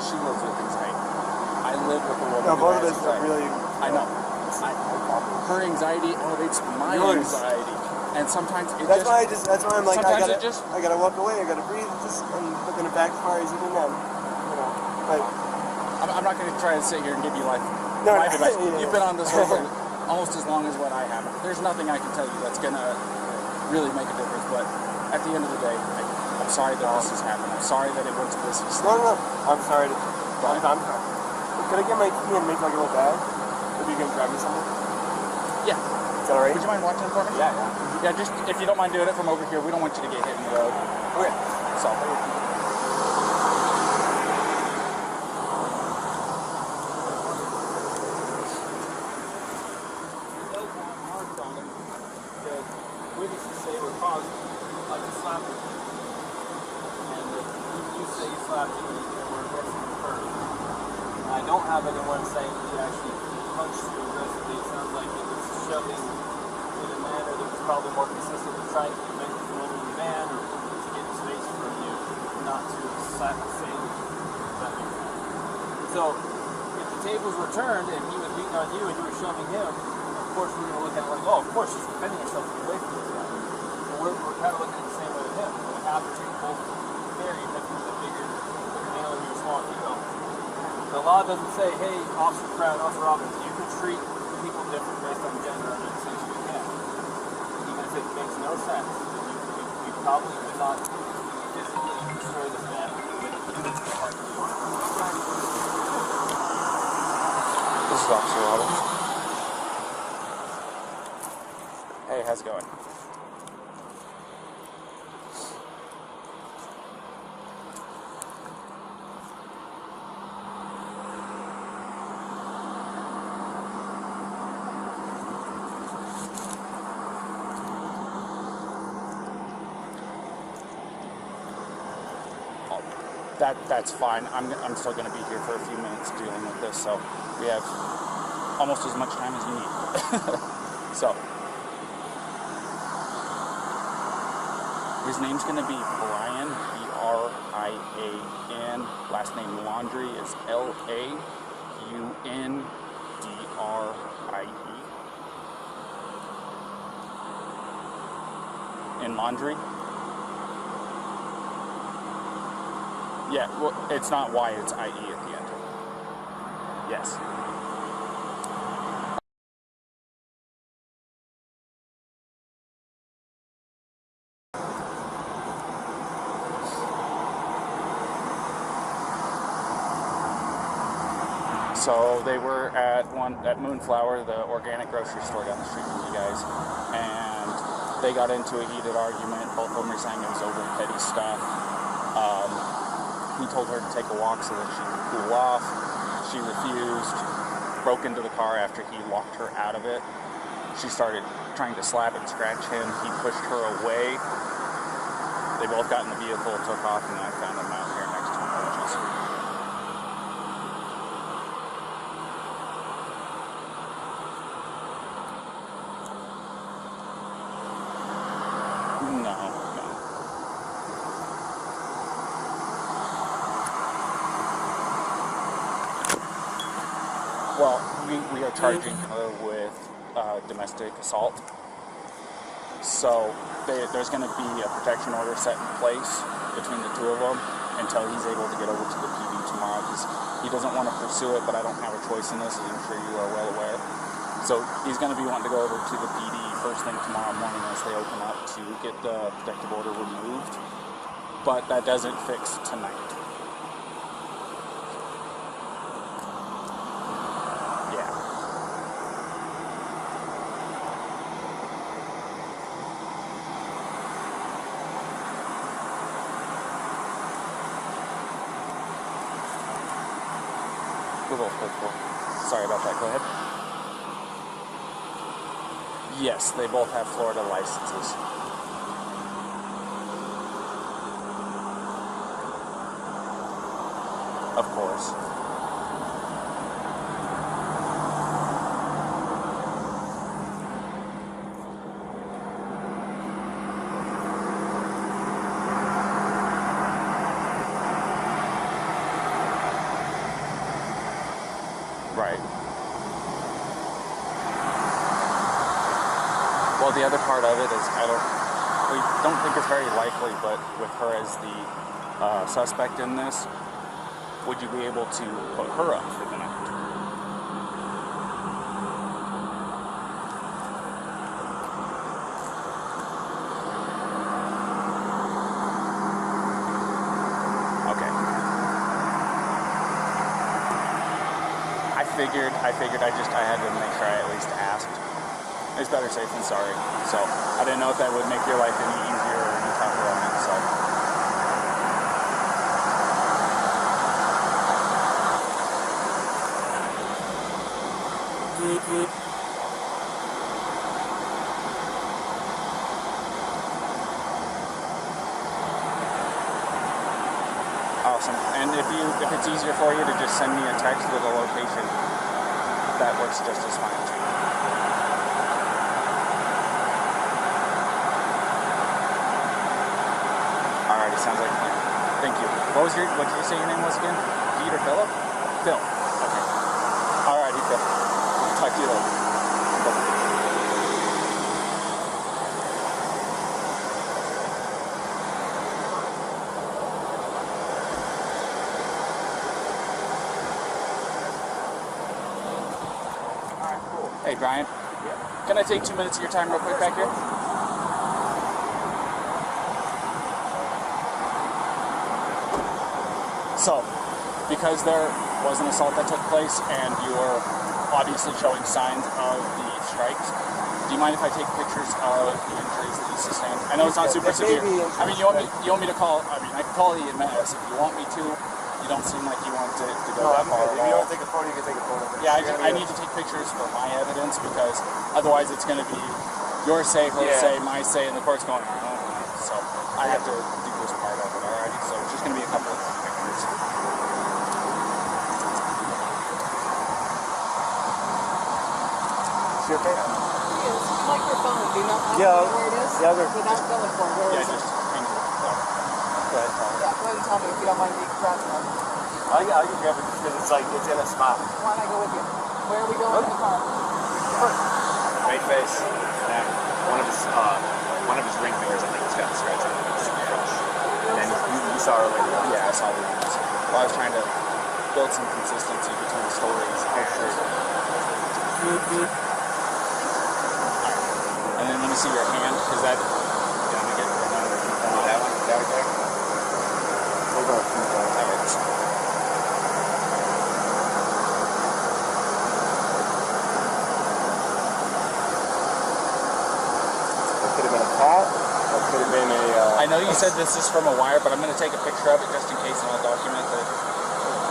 She lives with anxiety. I live with a woman. No, both of who has us are anxiety. really. I know. Her anxiety elevates my anxiety, and sometimes it That's why I'm like, I gotta walk away. I gotta breathe. I'm looking to backfire as even then. You know, but I'm not going to try to sit here and give you my No, advice. yeah. You've been on this road for almost as long as what I have. There's nothing I can tell you that's going to really make a difference. But at the end of the day, I'm sorry that this has happened. I'm sorry that it went to this extent. no. I'm sorry. I'm sorry. Could I get my key and make like a little bag? If you can grab me something. Yeah. Is that alright? Would you mind watching for me? Yeah. Yeah, just if you don't mind doing it from over here, we don't want you to get hit in the road. Okay. So. Witnesses say were caused by the slapping, and you say you slapped him and were aggressive at first. I don't have anyone saying that he actually punched you aggressively. It sounds like it was shoving in a manner that was probably more consistent with trying to prevent you from entering the van or to get space from you, not to slap the same. So, if the tables were turned and he was beating on you and you were shoving him, of course we're going to look at it like, oh, of course she's defending herself to get away from this guy. But we're kind of looking at it the same way with him. We have to take both very different, the bigger male and your small female. The law doesn't say, hey, Officer Crown, Officer Robbins, you can treat people different based on gender under the sense you can. Even if it makes no sense, you probably could not physically destroy this man with a heart. This is Officer Robbins. Hey, how's it going? That's fine. I'm still going to be here for a few minutes dealing with this, so we have almost as much time as you need. So, His name's going to be Brian, B-R-I-A-N. Last name Laundrie is L-A-U-N-D-R-I-E. In Laundrie? Yeah, well, it's not Y, it's I-E at the end. Yes. So they were at Moonflower, the organic grocery store down the street from you guys, and they got into a heated argument. Both of them were saying it was over petty stuff. He told her to take a walk so that she could cool off. She refused, broke into the car after he locked her out of it. She started trying to slap and scratch him. He pushed her away. They both got in the vehicle, took off, and I found them out here next to him. No. Well, we are charging her with domestic assault. So there's going to be a protection order set in place between the two of them until he's able to get over to the PD tomorrow, because he doesn't want to pursue it, but I don't have a choice in this, as I'm sure you are well aware. So he's going to be wanting to go over to the PD first thing tomorrow morning as they open up to get the protective order removed. But that doesn't fix tonight. Yeah. Sorry about that, go ahead. Yes, they both have Florida licenses. Of course. Right. Well, the other part of it is we don't think it's very likely, but with her as the suspect in this, would you be able to put her up for the night? Okay. I figured I had to make sure I at least asked. It's better safe than sorry. So I didn't know if that would make your life any easier or any tougher on it. So. Awesome. And if it's easier for you to just send me a text with a location, that works just as fine too. Alrighty, sounds like a plan. Thank you. What did you say your name was again? Pete or Philip? Phil. Okay. Alrighty, Phil. Talk to you later. Bye. Hey, Brian. Yeah. Can I take 2 minutes of your time real quick back here? So, because there was an assault that took place and you're obviously showing signs of the strikes, do you mind if I take pictures of the injuries that you sustained? I know it's not super severe. I mean, you want me to call, I can call the EMS if you want me to. You don't seem like you want to go that far. If you don't take a photo, you can take a photo. Yeah, I need to take pictures for my evidence, because otherwise it's going to be your say, her say, my say, and the court's going, oh. So I have to do this part of it, alrighty? So it's just going to be a couple of pictures. Is she okay? Like your phone, do not know where it is? Yeah, without going for it. Yeah, just hang Go ahead, Paul. Yeah, go ahead and tell me if you don't mind me grabbing them. I'll get grab it because it's like, it's in a spot. Why don't I go with you? Where are we going in the car? Right face. And one of his ring fingers, I think, has got scratched on it. And then you saw earlier. Yeah, I saw the videos. Well, I was trying to build some consistency between the stories. Oh, sure. And then let me see your hand, because that, yeah, let me get That one? That right there? We'll go. Could have been a pot, or could have been a... I know you said this is from a wire, but I'm going to take a picture of it just in case, and I'll document that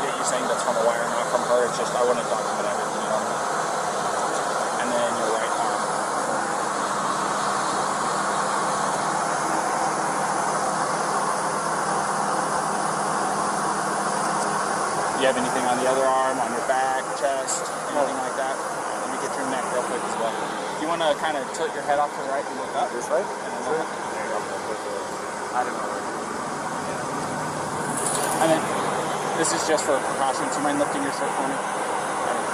you're saying that's from a wire, not from her. It's just, I want to document everything, you know what I mean? And then your right arm. Do you have anything on the other arm, on your back, chest, anything like that? Let me get your neck real quick as well. You want to kind of tilt your head off to the right and look up? This way? And then look up. There you go. I don't know. And then, this is just for precautions. You mind lifting your shirt for me?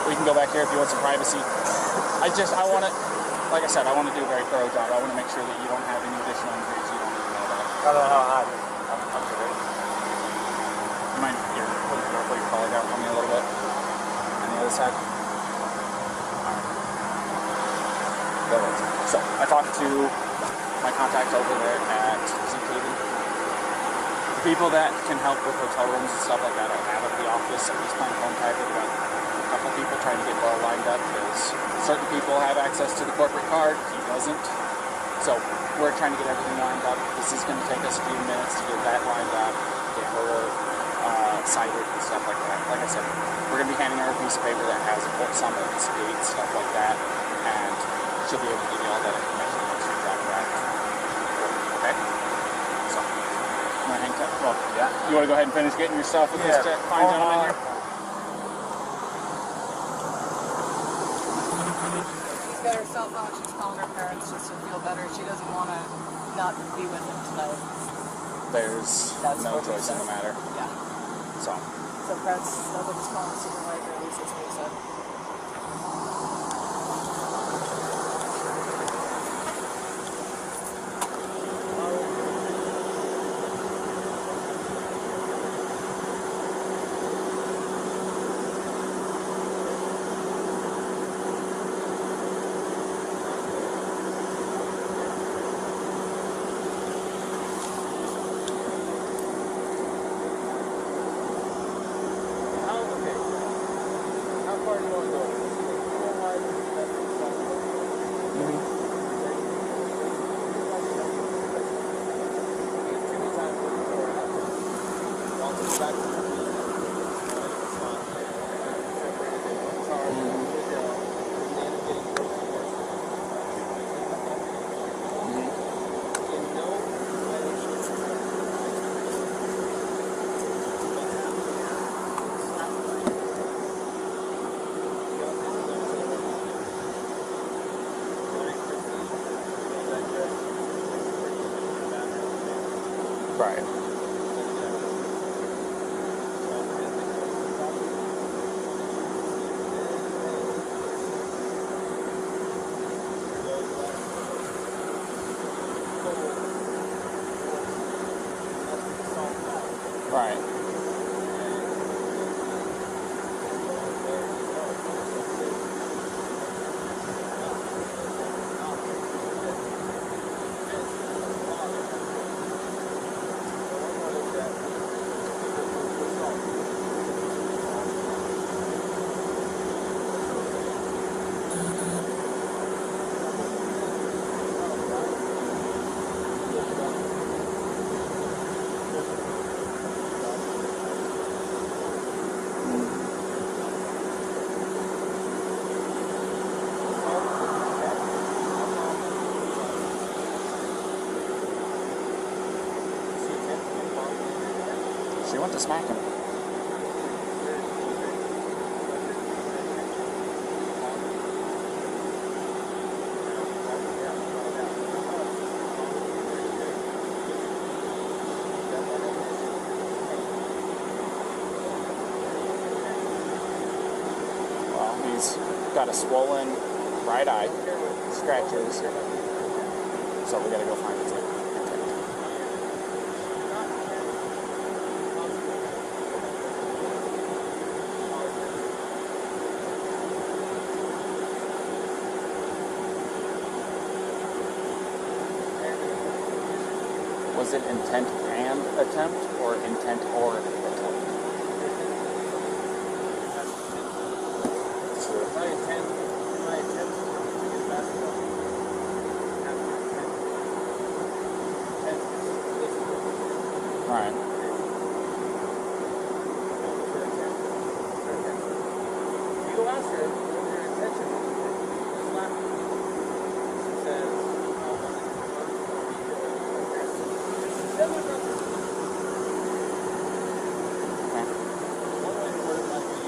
We can go back here if you want some privacy. I want to, like I said, I want to do a very thorough job. I want to make sure that you don't have any additional injuries you don't even know about. I don't know how hot. I'm good. You mind here, put your collar down for me a little bit? On the other side? Alright. So, I talked to my contact over there at ZKD. The people that can help with hotel rooms and stuff like that I have at the office. I'm just playing phone tag with about a couple people trying to get it all lined up because certain people have access to the corporate card, he doesn't. So we're trying to get everything lined up. This is going to take us a few minutes to get that lined up, get her cited and stuff like that. Like I said, we're going to be handing her a piece of paper that has a court summons, date, stuff like that, and she'll be able to give you all that information once you drop back. Okay? So, you want to hang tight? Well, yeah. You want to go ahead and finish getting your stuff with this fine gentleman here? She's got her cell phone. She's calling her parents just to feel better. She doesn't want to not be with him tonight. There's no choice in the matter. Yeah. So parents, nobody's calling the supervisor. At least that's what he said. right. Right. She went to smack him. got a swollen right eye, scratches. So we gotta go find it. Was it intent and attempt, or intent or attempt? My intent to get basketball. Alright. You go ask her what your intention is laughing. She says, one way to word it might be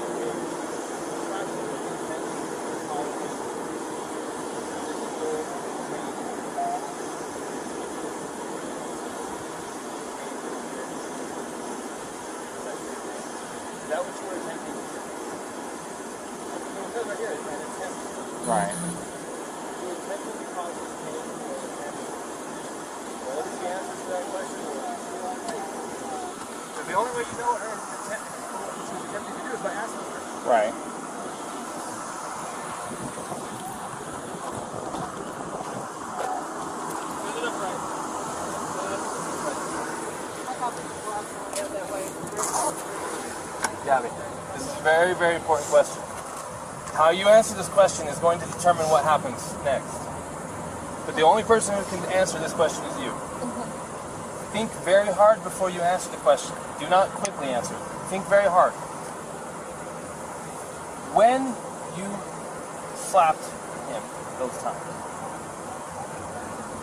is that what you were attempting? It says right here, it's an attempt. Right. You attempted to cause him pain or attempt. Well, what is the answer to that question? Because the only way you know what her intent, what she was attempting to do is by asking her. Right. Fill it up right. Fill it up right. I thought people were asking that way. Gabby, this is a very, very important question. How you answer this question is going to determine what happens next. But the only person who can answer this question is you. Think very hard before you answer the question. Do not quickly answer. Think very hard. When you slapped him those times,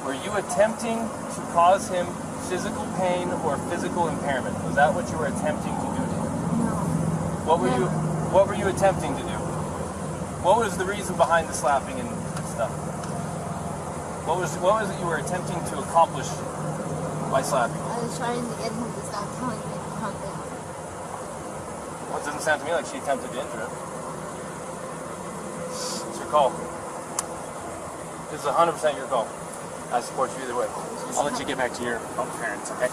were you attempting to cause him physical pain or physical impairment? Was that what you were attempting to do to him? What were you attempting to do? What was the reason behind the slapping and stuff? What was it you were attempting to accomplish by slapping? I was trying to get him to stop telling me something. Well, it doesn't sound to me like she attempted to injure him. It's your call. This is 100% your call. I support you either way. I'll let you get back to your parents, okay?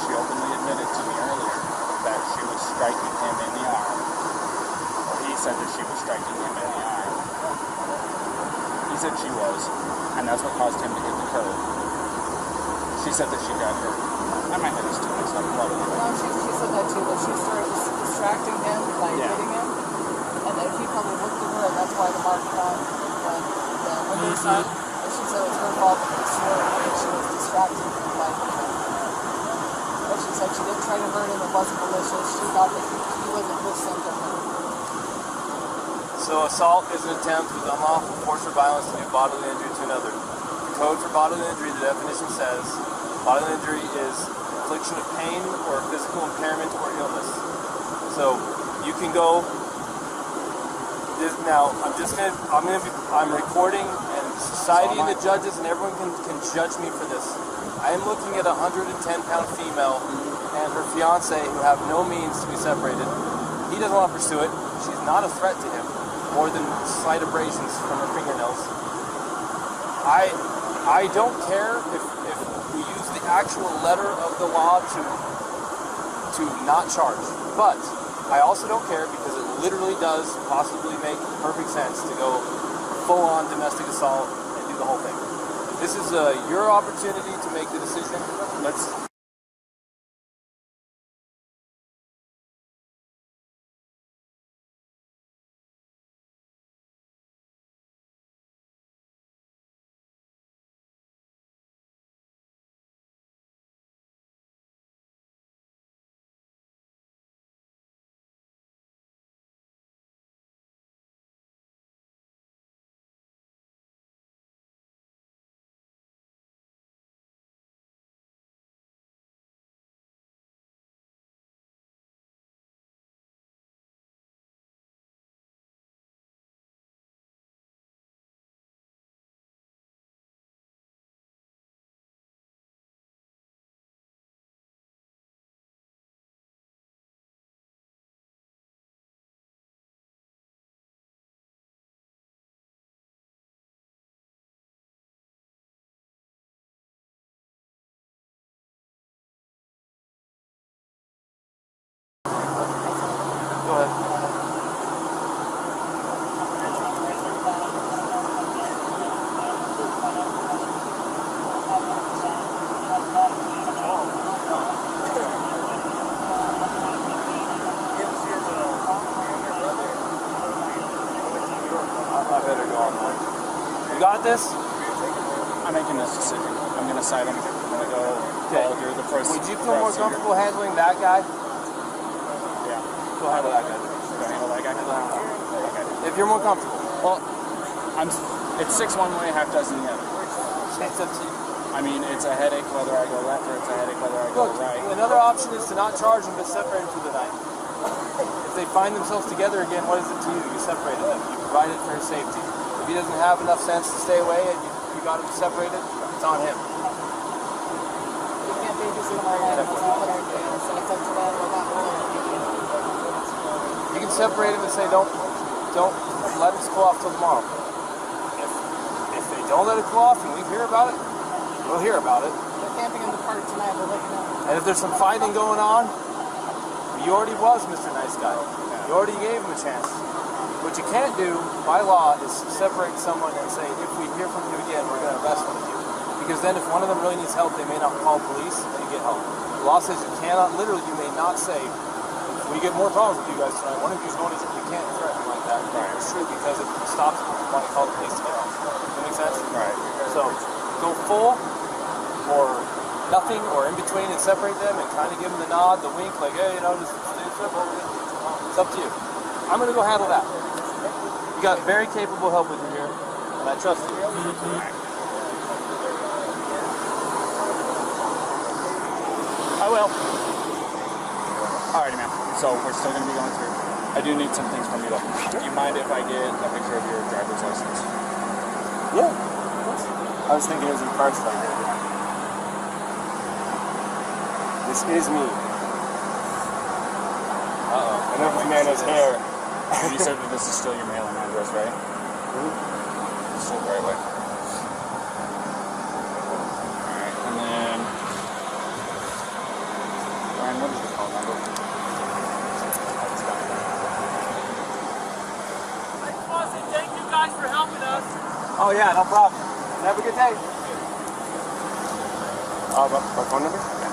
She openly admitted to me earlier that she was striking him in the arm. Or he said that she was striking him in the arm. He said she was, and that's what caused him to hit the curb. She said that she got hurt. And my head is too mixed up. No, she said that too, but she started distracting him by hitting him. And then he probably looked at her, and that's why the mark on the window side. And she said it was her fault because she was distracting him by hitting him. But she said she didn't try to hurt him, it wasn't malicious. She thought that he wasn't listening to her. So assault is an attempt with unlawful force or violence to do bodily injury to another. The code for bodily injury, the definition says, bodily injury is infliction of pain or physical impairment or illness. So you can go. Now I'm recording, and society and the judges and everyone can judge me for this. I am looking at a 110-pound female and her fiance who have no means to be separated. He doesn't want to pursue it. She's not a threat to him, more than slight abrasions from her fingernails. I don't care if we use the actual letter of the law to not charge, but I also don't care because it literally does possibly make perfect sense to go full-on domestic assault and do the whole thing. This is your opportunity to make the decision. Let's got this? I'm making this decision. I'm going to cite him. I'm going to go alter the procedure. Would you feel more comfortable handling that guy? Yeah. Go handle that guy. Go handle that guy? Okay. If you're more comfortable. Well, it's 6 one way, half dozen the other. It's up to you. I mean, it's a headache whether I go left or it's a headache whether I go Look, right. another option is to not charge them but separate them through the night. If they find themselves together again, what is it to you? You separated them. You provided for his safety. If he doesn't have enough sense to stay away and you got him separated, it's on him. We can't babysit our life. That's not what our day is. So it's up to them. We're not willing. You can separate him and say, don't let us cool off till tomorrow. If they don't let it cool off and we hear about it, we'll hear about it. They're camping in the park tonight. We'll let you know. And if there's some fighting going on, you already was Mr. Nice Guy. You already gave him a chance. What you can't do, by law, is separate someone and say, if we hear from you again, we're going to arrest one of you. Because then if one of them really needs help, they may not call police and get help. The law says you cannot, literally, you may not say, if we get more problems with you guys tonight, one of you is going to, you can't threaten like that. Right. It's true, because it stops you from wanting to call the police to get help. Does that make sense? Right. So, go full, or nothing, or in between and separate them and kind of give them the nod, the wink, like, hey, just stay simple. It's up to you. I'm going to go handle that. You got very capable help with you here, and I trust you. I will. Alrighty, man. So we're still going to be going through. I do need some things from you, though. Do you mind if I get a picture of your driver's license? Yeah. I was thinking it was in parts like that. This is me. Uh-oh. I know this man has hair. You said that this is still your mailing address, right? Mm-hmm. Still the right way. Alright, and then... Ryan, what is your phone number? Thank you guys for helping us. Oh yeah, no problem. Have a good day. My phone number? Yeah.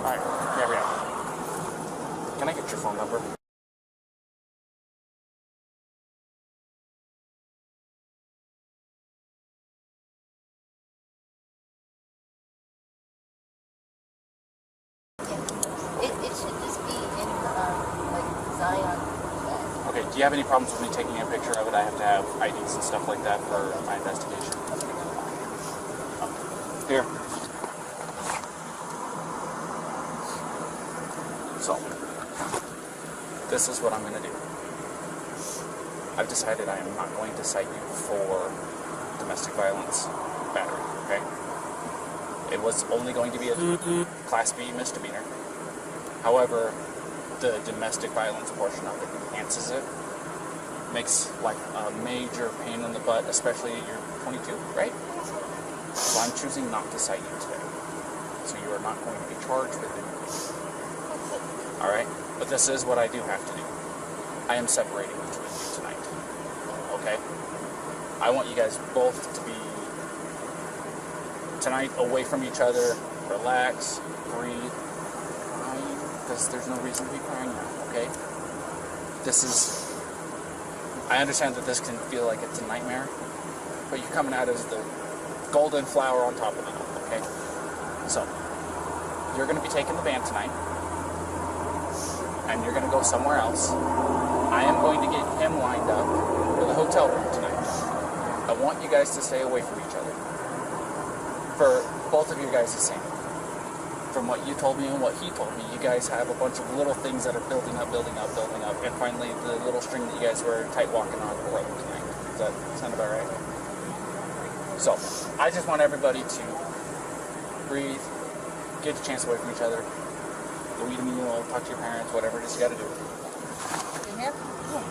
Alright, Gabrielle. Can I get your phone number? It should just be in Zion. Okay, do you have any problems with me taking a picture of it? I have to have IDs and stuff like that for my investigation. Here. So, this is what I'm going to do. I've decided I am not going to cite you for domestic violence battery, okay? It was only going to be a Class B misdemeanor. However, the domestic violence portion of it enhances it. Makes like a major pain in the butt, especially you're 22, right? So I'm choosing not to cite you today. So you are not going to be charged with it. Alright? But this is what I do have to do. I am separating between you tonight. Okay? I want you guys both to be tonight away from each other, relax, breathe, crying, because there's no reason to be crying now, okay? This is, I understand that this can feel like it's a nightmare, but you're coming out as the golden flower on top of it, okay? So, you're going to be taking the van tonight, and you're going to go somewhere else. I am going to get him lined up for the hotel room tonight. I want you guys to stay away from each other. For both of you guys the same. From what you told me and what he told me, you guys have a bunch of little things that are building up, and finally the little string that you guys were tight walking on broke tonight. Does that sound about right? So, I just want everybody to breathe, get a chance away from each other, go eat a meal, talk to your parents, whatever it is you gotta do. You here? Yeah.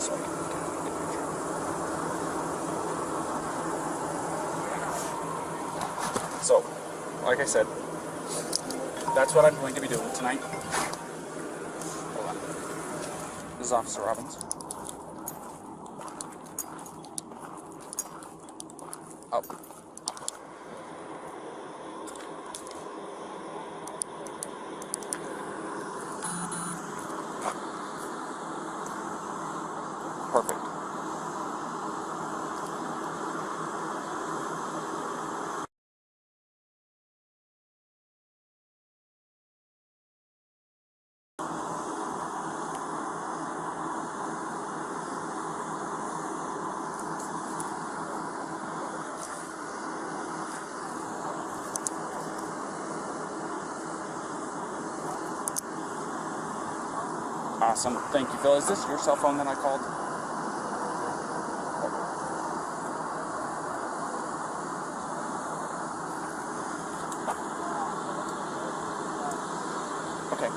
just so I can get a good picture. So, like I said, that's what I'm going to be doing tonight. Hold on. This is Officer Robbins. Oh. Perfect. Awesome. Thank you, Phil. Is this your cell phone that I called? Okay.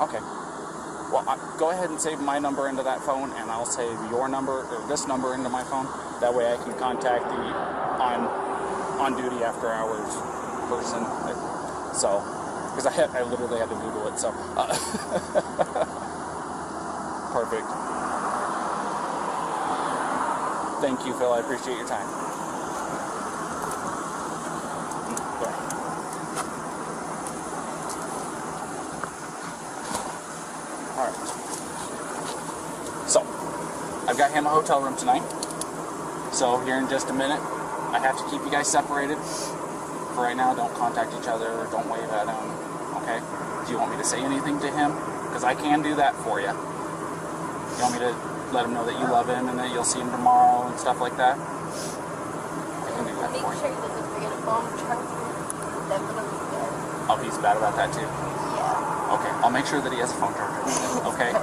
Okay. Well, go ahead and save my number into that phone, and I'll save your number, or this number, into my phone. That way I can contact the on-duty after-hours person. So, because I literally had to Google it, so. Perfect. Thank you, Phil. I appreciate your time. Go ahead. Alright. So, I've got him a hotel room tonight. So, here in just a minute, I have to keep you guys separated. For right now, don't contact each other or don't wave at him, okay? Do you want me to say anything to him? Because I can do that for you. You want me to let him know that you love him and that you'll see him tomorrow and stuff like that? I can do that for you. Make sure he doesn't forget a phone charger. Definitely good. Oh, he's bad about that too? Yeah. Okay, I'll make sure that he has a phone charger, okay?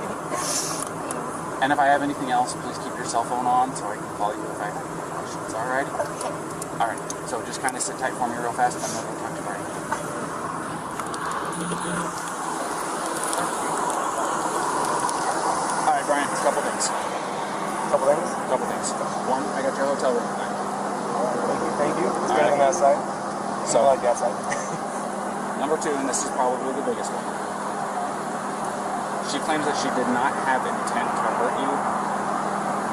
And if I have anything else, please keep your cell phone on so I can call you if I have any questions, alright? Okay. Alright, so just kind of sit tight for me real fast and I'm going to talk to Brian. Alright, Brian, a couple things. Couple things. One, I got your hotel room tonight. Thank you. It's better than outside. So, I like the outside. number two, and this is probably the biggest one. She claims that she did not have intent to hurt you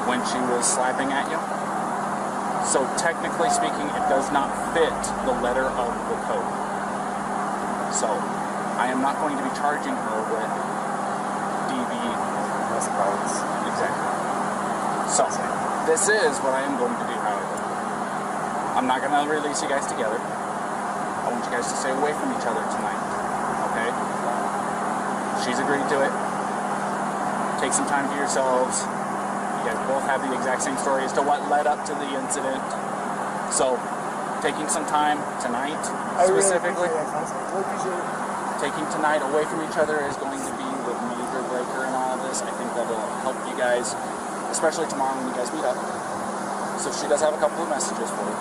when she was slapping at you. So technically speaking, it does not fit the letter of the code. So I am not going to be charging her with DV. Domestic violence. Exactly. So this is what I am going to do, however. I'm not going to release you guys together. I want you guys to stay away from each other tonight. Okay? She's agreed to it. Take some time to yourselves. You guys both have the exact same story as to what led up to the incident. So, taking some time tonight, specifically, taking tonight away from each other is going to be the major breaker in all of this. I think that'll help you guys, especially tomorrow when you guys meet up. So she does have a couple of messages for you.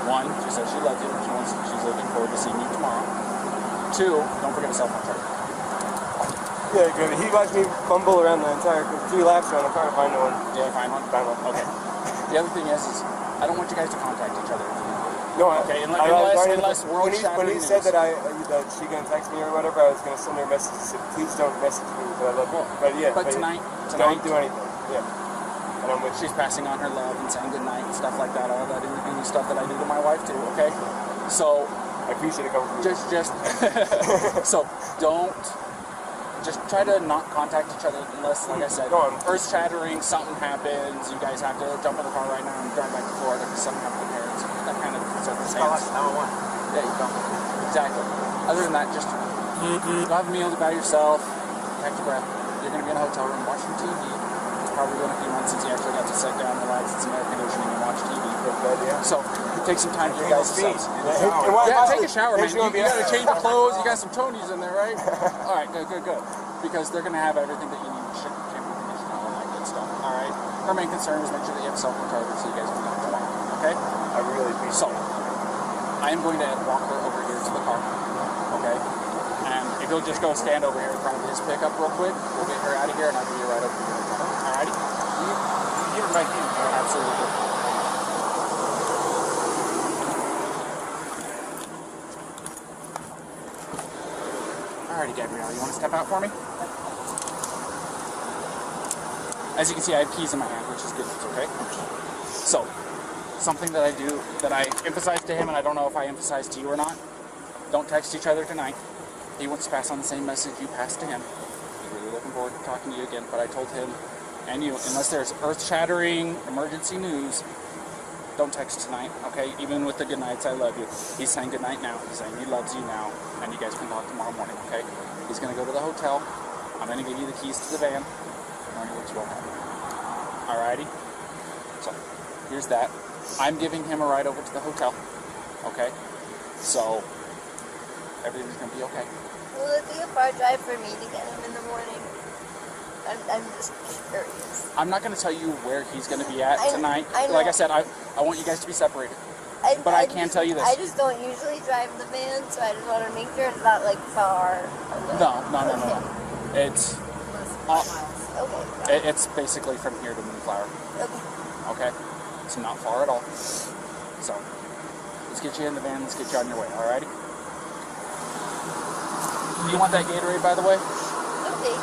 One, she says she loves you. She's looking forward to seeing you tomorrow. Two, don't forget a cell phone charger. Yeah, good. He watched me fumble around the entire 3 laps around the car to find one. Yeah, find one? Find one. Okay. The other thing is I don't want you guys to contact each other. No, okay, unless when he said that she gonna text me or whatever, I was gonna send her a message and say, please don't message me because I love you. But tonight, don't do anything. Yeah. And I'm with she's passing on her love and saying goodnight and stuff like that, all that interview stuff that I do to my wife too, okay? So I appreciate it coming from you. Just so just try to not contact each other unless, like I said, earth shattering, something happens, you guys have to jump in the car right now and drive back to Florida because something happened to parents. That kind of circumstance. There you go. Exactly. Other than that, just go have a meal by yourself, catch your breath. You're going to be in a hotel room watching TV. It's probably been a few months since you actually got to sit down, relax, in some air conditioning, and watch TV. So take some time for your guys' selves. Yeah, take a shower, man. You got to change your clothes. You got some Tony's in there, right? All right, good. Because they're going to have everything that you need. Shampoo, conditioner, all that good stuff. All right. Her main concern is make sure that you have a cell phone charger so you guys can go tomorrow. Okay? I really appreciate it. So I am going to walk her over here to the car. Okay? And if you'll just go stand over here in front of his pickup real quick, we'll get her out of here and I'll give you right over to your hotel. Alrighty? You're right here. Absolutely. Alrighty, Gabrielle, you want to step out for me? As you can see, I have keys in my hand, which is good news, okay? So, something that I do, that I emphasize to him, and I don't know if I emphasize to you or not, don't text each other tonight. He wants to pass on the same message you passed to him. He's really looking forward to talking to you again, but I told him and you, unless there's earth-shattering emergency news, don't text tonight, okay? Even with the good nights, I love you. He's saying good night now. He's saying he loves you now, and you guys can talk tomorrow morning, okay? He's going to go to the hotel. I'm going to give you the keys to the van. Alrighty? So, here's that. I'm giving him a ride over to the hotel, okay? So, everything's going to be okay. Will it be a far drive for me to get him in the morning? I'm just curious. I'm not going to tell you where he's going to be at tonight. I know. Like I said, I want you guys to be separated. But I can tell you this. I just don't usually drive the van, so I just want to make sure it's not like far. No. It's okay. it's basically from here to Moonflower. Okay. Okay? It's not far at all. So, let's get you in the van. Let's get you on your way. Alrighty? You want that Gatorade, by the way? Okay.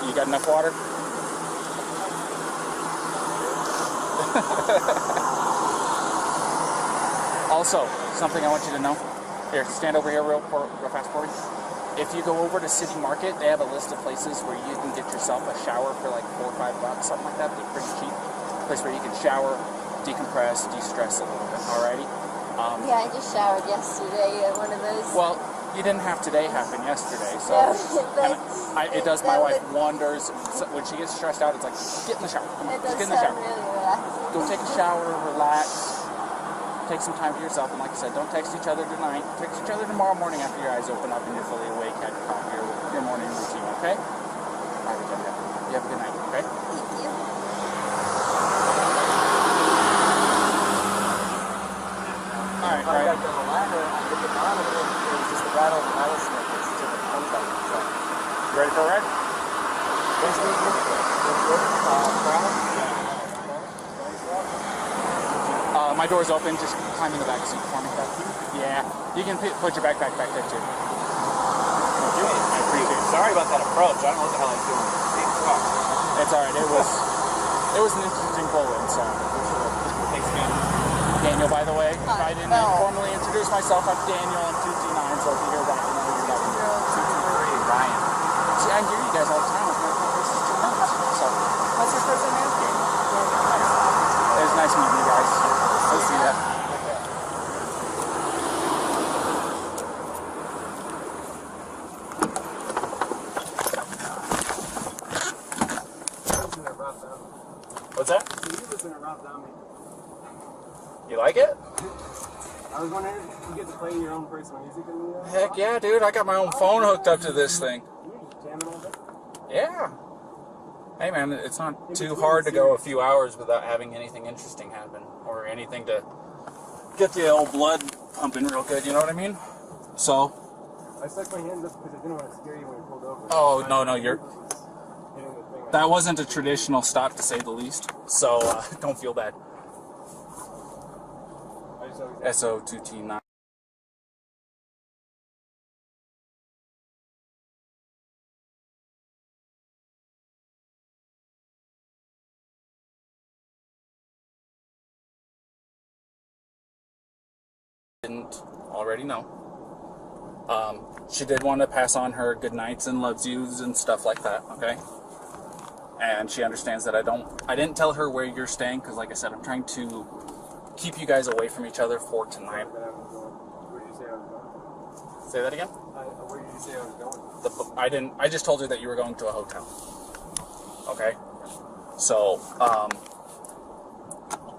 You got enough water? Also, something I want you to know. Here, stand over here real fast for me. If you go over to City Market, they have a list of places where you can get yourself a shower for like $4 or $5, something like that. They're pretty cheap. A place where you can shower, decompress, de-stress a little bit. Alrighty? Yeah, I just showered yesterday at one of those. Well, you didn't have today happen yesterday, so it does my wife wonders. So when she gets stressed out, it's like, get in the shower. It does Get in the shower. sound really relaxing. Go take a shower, relax, take some time for yourself, and like I said, don't text each other tonight. Text each other tomorrow morning after your eyes open up and you're fully awake, had your coffee or your morning routine, okay? All right, you have a good night, okay? Thank you. All right. I got the ladder, I get the bottom, and it was just the rattle of the rattlesnake that's to the comes out. So, You ready for a ride? thanks for My door's open, just climb in the back seat for me. Yeah, you can put your backpack back there too. I appreciate it. Sorry about that approach. I don't know what the hell I'm doing. It's alright, it was an interesting pull-in, so. Thanks, man. Daniel, by the way, if I didn't No. formally introduce myself, I'm Daniel, I'm 229, so if you hear that, you know you're talking to 223, Ryan. See, I hear you guys all the time. This is too much. So, What's your first name? it was nice meeting you guys. I'll see ya. What's that? You like it? I was wondering if you get to play your own personal music in the Heck yeah, dude. I got my own phone hooked up to this thing. You just jam it all day. Yeah. Hey, man, it's not too hard to go a few hours without having anything interesting happen or anything to get the old blood pumping real good, you know what I mean? So. I stuck my hand up because I didn't want to scare you when you pulled over. Oh, no, you're. That wasn't a traditional stop, to say the least. So, don't feel bad. SO2T9. Didn't already know. She did want to pass on her good nights and loves yous and stuff like that, okay? And she understands that I didn't tell her where you're staying because, like I said, I'm trying to keep you guys away from each other for tonight. Where did you say I was going? Say that again? Where did you say I was going? I just told her that you were going to a hotel. Okay? So,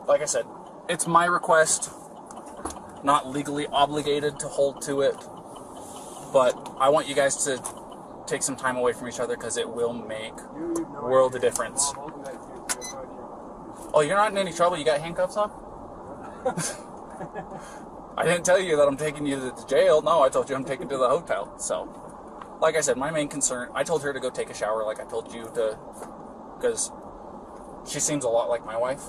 like I said, it's my request, not legally obligated to hold to it, but I want you guys to take some time away from each other because it will make world of difference. Oh, you're not in any trouble? You got handcuffs on? I didn't tell you that I'm taking you to the jail. No, I told you I'm taking you to the hotel. So, like I said, my main concern, I told her to go take a shower like I told you to, because she seems a lot like my wife.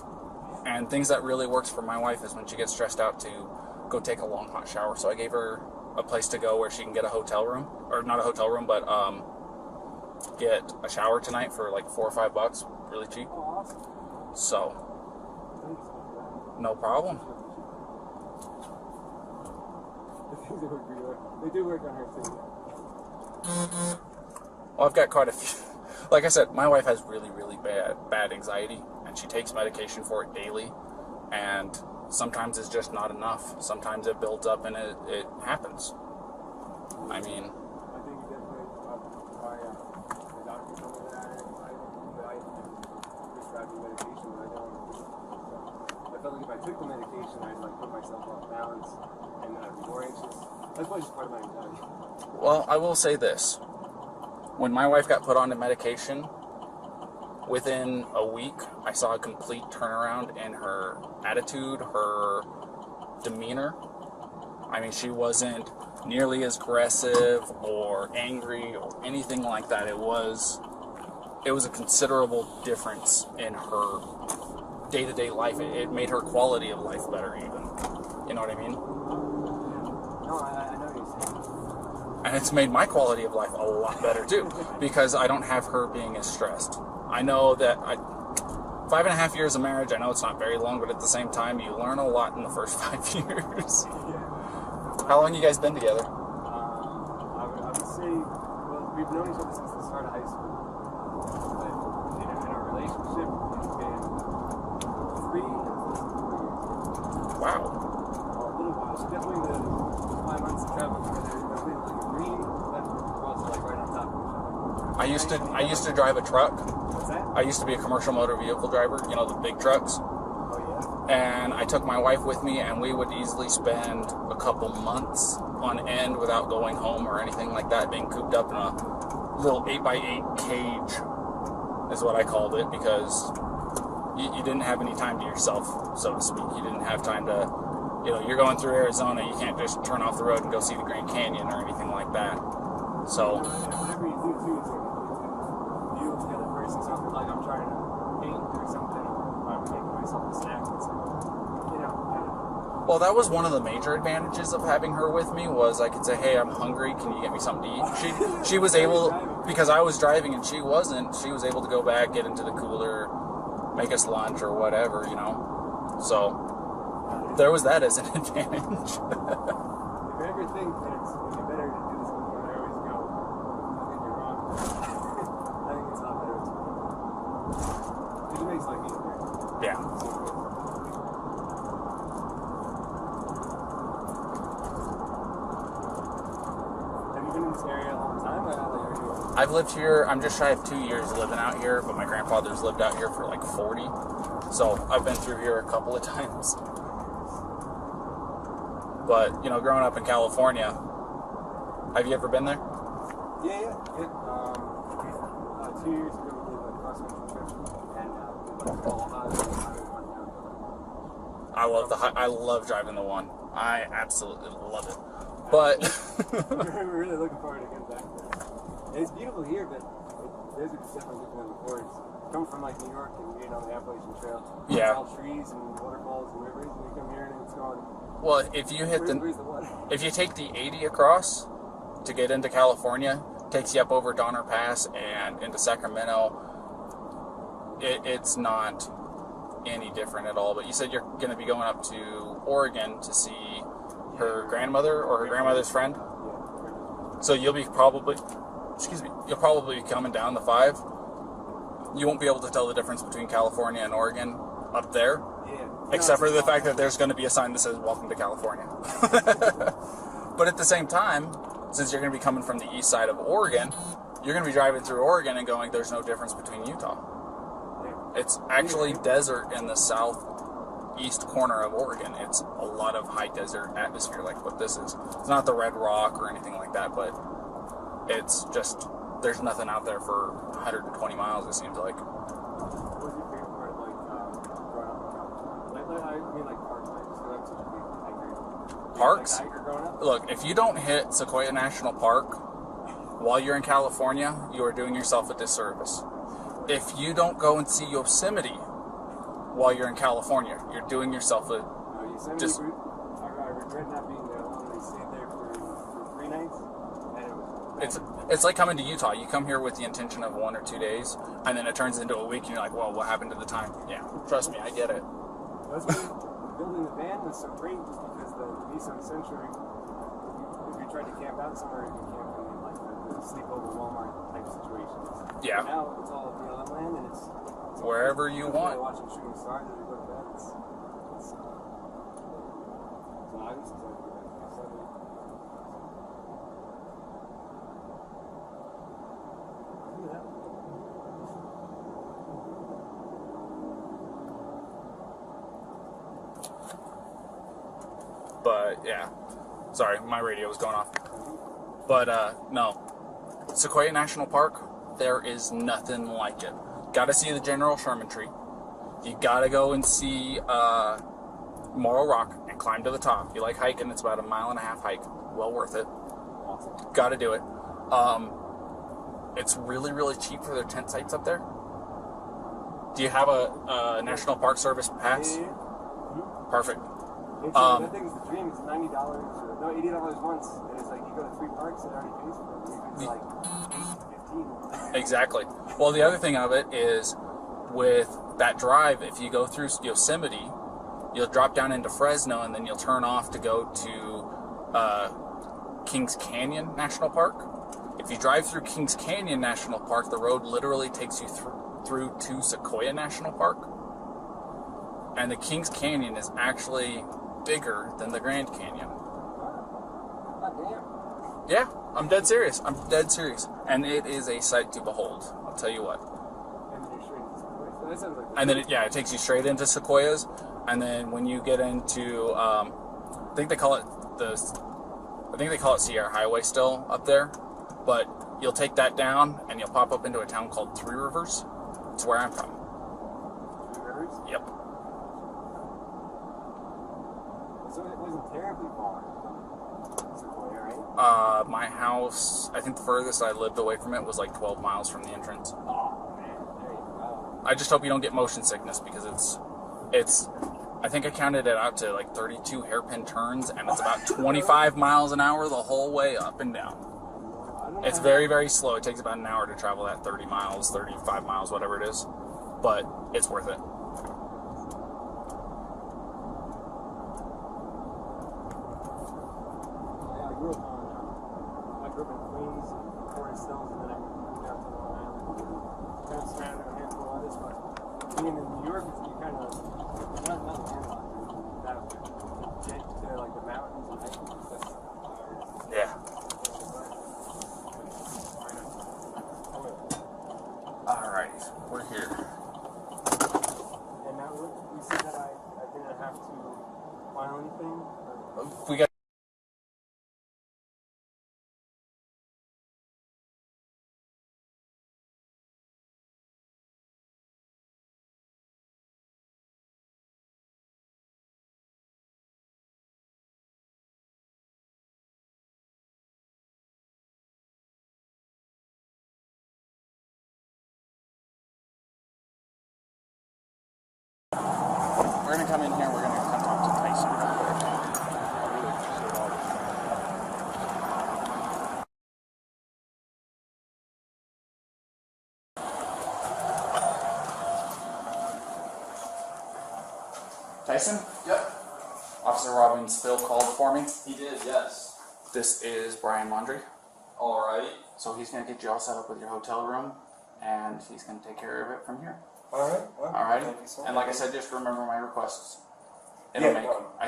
And things that really works for my wife is when she gets stressed out to go take a long hot shower. So I gave her a place to go where she can get a hotel room, or not a hotel room, but get a shower tonight for like $4 or $5, really cheap. Oh, awesome. So, no problem. They do work on her too. Well, I've got quite a few. Like I said, my wife has really, really bad anxiety, and she takes medication for it daily, and sometimes it's just not enough. Sometimes it builds up and it happens. I mean, I think definitely my doctor told me that I prescribed the medication, but I don't want to. I felt like if I took the medication, I'd like put myself off balance, and then I'd be more anxious. That's probably just part of my anxiety. well, I will say this. When my wife got put on the medication, within a week, I saw a complete turnaround in her attitude, her demeanor. I mean, she wasn't nearly as aggressive or angry or anything like that. It was a considerable difference in her day-to-day life. It made her quality of life better even. You know what I mean? No, I know what you're saying. And it's made my quality of life a lot better too, because I don't have her being as stressed. I know that 5.5 years of marriage, I know it's not very long, but at the same time, you learn a lot in the first 5 years. How long you guys been together? I would say, well, we've known each other since the start of high school. But in a relationship, it's been 3 years. Wow. A little while. So definitely the 5 months of travel together. It's been like green, but we're also like right on top of each other. I used to drive a truck. What's that? I used to be a commercial motor vehicle driver, you know, the big trucks. Oh, And I took my wife with me, and we would easily spend a couple months on end without going home or anything like that, being cooped up in a little 8x8 cage is what I called it, because you didn't have any time to yourself, so to speak. You didn't have time to, you know, you're going through Arizona, you can't just turn off the road and go see the Grand Canyon or anything like that. So, whatever you do too, it's like you with the other person. So if like I'm trying to paint or something, or I'm taking myself a snack, it's like, you know, I don't know. well, that was one of the major advantages of having her with me, was I could say, hey, I'm hungry, can you get me something to eat? She was able, because I was driving and she wasn't, she was able to go back, get into the cooler, make us lunch or whatever, you know. So, there was that as an advantage. If you ever think that it's better to do this before I always go, I think you're wrong. I think it's not better. Because it makes life easier. Yeah. Have you been in this area a long time? Or how long are you? I've lived here, I'm just shy of 2 years living out here, but my grandfather's lived out here for like 40. So I've been through here a couple of times. But, you know, growing up in California, have you ever been there? Yeah. 2 years ago, we did a cross-country trip, and we went to Omaha, and I love driving the one. I absolutely love it. But we're really looking forward to getting back there. And it's beautiful here, but the desert's definitely different than before. It's come from like New York and being on the Appalachian Trail. Yeah. It's all trees and waterfalls and rivers, and you come here and it's gone. well, if you hit Where's the water? if you take the 80 across to get into California, takes you up over Donner Pass and into Sacramento. It's not any different at all. But you said you're going to be going up to Oregon to see her grandmother or her grandmother's friend. So you'll probably be coming down the 5. You won't be able to tell the difference between California and Oregon up there. Yeah. Except for the fact that there's going to be a sign that says "Welcome to California." But at the same time, since you're going to be coming from the east side of Oregon, you're going to be driving through Oregon and going, there's no difference between Utah. It's actually desert in the southeast corner of Oregon. It's a lot of high desert atmosphere like what this is. It's not the Red Rock or anything like that, but it's just, there's nothing out there for 120 miles, it seems like. What was your favorite part of like growing up? I mean like parks. I just feel like such a big hiker. Parks? Like a hiker growing up? Look, if you don't hit Sequoia National Park while you're in California, you are doing yourself a disservice. If you don't go and see Yosemite while you're in California, you're doing yourself a Yosemite, I regret not being there long. We stayed there for 3 nights, and it's like coming to Utah. You come here with the intention of 1 or 2 days, and then it turns into a week, and you're like, well, what happened to the time? Yeah, trust me, I get it. That's why building the van was so great, just because the Nissan Sentra, if you tried to camp out somewhere, you can camp in like the sleepover Walmart type situations. Yeah. But now it's all BLM land, and it's wherever you want. Watching shooting stars as we go to bed. So I was excited to go to Yosemite. Look at that. But yeah, sorry, my radio was going off. But no, Sequoia National Park, there is nothing like it. Got to see the General Sherman tree. You got to go and see Morro Rock and climb to the top. You like hiking? It's about a 1.5 mile hike. Well worth it. Got to do it. It's really, really cheap for their tent sites up there. Do you have a National Park Service pass? Yeah. Perfect. That thing's the dream. It's $90 or no, $80 once, and it's like you go to 3 parks and it already pays for it. It's like 8 to 15. Exactly. Well, the other thing of it is with that drive, if you go through Yosemite, you'll drop down into Fresno, and then you'll turn off to go to Kings Canyon National Park. If you drive through Kings Canyon National Park, the road literally takes you through to Sequoia National Park. And the Kings Canyon is actually bigger than the Grand Canyon. Yeah, I'm dead serious. And it is a sight to behold. I'll tell you what. And then it takes you straight into Sequoias. And then when you get into, I think they call it Sierra Highway still up there. But you'll take that down and you'll pop up into a town called Three Rivers. It's where I'm from. Three Rivers? Yep. So it wasn't terribly far from Sequoia, right? My house, I think the furthest I lived away from it was like 12 miles from the entrance. Oh, man. There you go. I just hope you don't get motion sickness, because it's I think I counted it out to like 32 hairpin turns, and it's about 25 miles an hour the whole way up and down. It's very, very slow. It takes about an hour to travel that 30 miles, 35 miles, whatever it is. But it's worth it. I grew up in Queens, Forest Hills, and then I moved out to Long Island. Kind of surrounded a handful of others, but being in New York, you kind of not landlocked. That get to like the mountains and hiking. Yeah. Alright, we're here. And now you see that I didn't have to file anything? We got We're going to come in here, we're going to come talk to Tyson real quick. Tyson? Yep. Officer Robbins Phil called for me. He did, yes. This is Brian Laundrie. Alrighty. So he's going to get you all set up with your hotel room, and he's going to take care of it from here. Alright. Alright? Thank you so much. And like I said, just remember my requests. I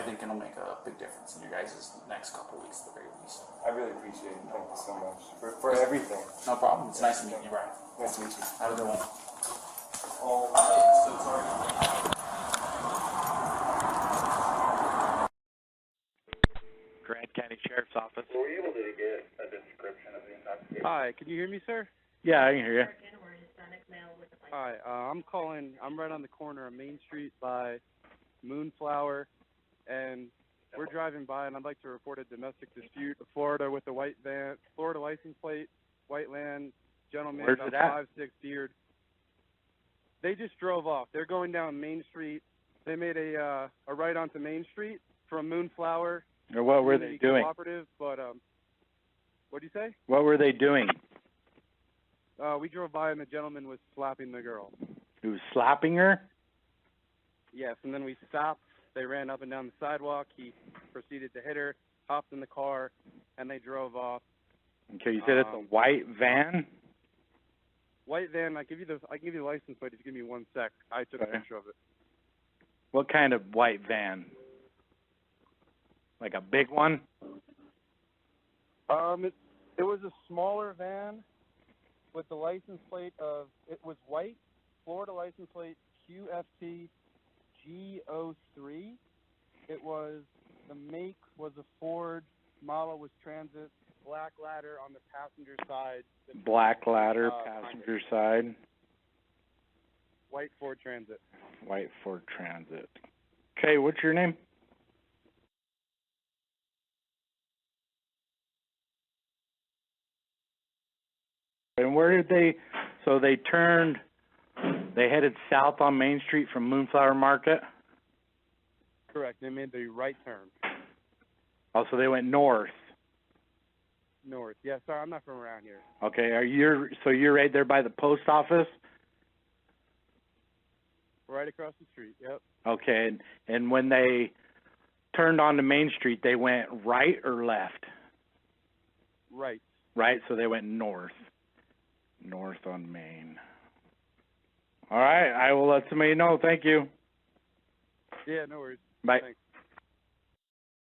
think it'll make a big difference in your guys' next couple weeks at the very least. I really appreciate it. Thank you so much for everything. No problem. It's nice meeting you, Brian. Nice to meet you. Have a good one. Alright, so sorry. Grant County Sheriff's Office. Were you able to get a description of the intoxication? Hi, can you hear me, sir? Yeah, I can hear you. Hi, I'm calling. I'm right on the corner of Main Street by Moonflower, and we're driving by, and I'd like to report a domestic dispute. Florida with a white van, Florida license plate, white van, gentleman, Where's about it at? 5'6", beard. They just drove off. They're going down Main Street. They made a right onto Main Street from Moonflower. Or what were to they the doing? Cooperative, but what do you say? What were they doing? We drove by and the gentleman was slapping the girl. He was slapping her? Yes, and then we stopped. They ran up and down the sidewalk. He proceeded to hit her, hopped in the car, and they drove off. Okay, you said it's a white van? White van. I can give you the license plate if you give me 1 sec. I took a picture of it. What kind of white van? Like a big one? It was a smaller van with the license plate of, it was white, Florida license plate QFT G03. It was, the make was a Ford, model was Transit, black ladder on the passenger side. Black ladder, passenger side. White Ford Transit. White Ford Transit. Okay, what's your name? And where did they, so they headed south on Main Street from Moonflower Market? Correct. They made the right turn. Oh, so they went north. North. Yeah, sorry, I'm not from around here. Okay, so you're right there by the post office? Right across the street, yep. Okay, and when they turned onto Main Street, they went right or left? Right. Right, so they went north. North on Main. All right, I will let somebody know. Thank you. Yeah, no worries. Bye. Thanks.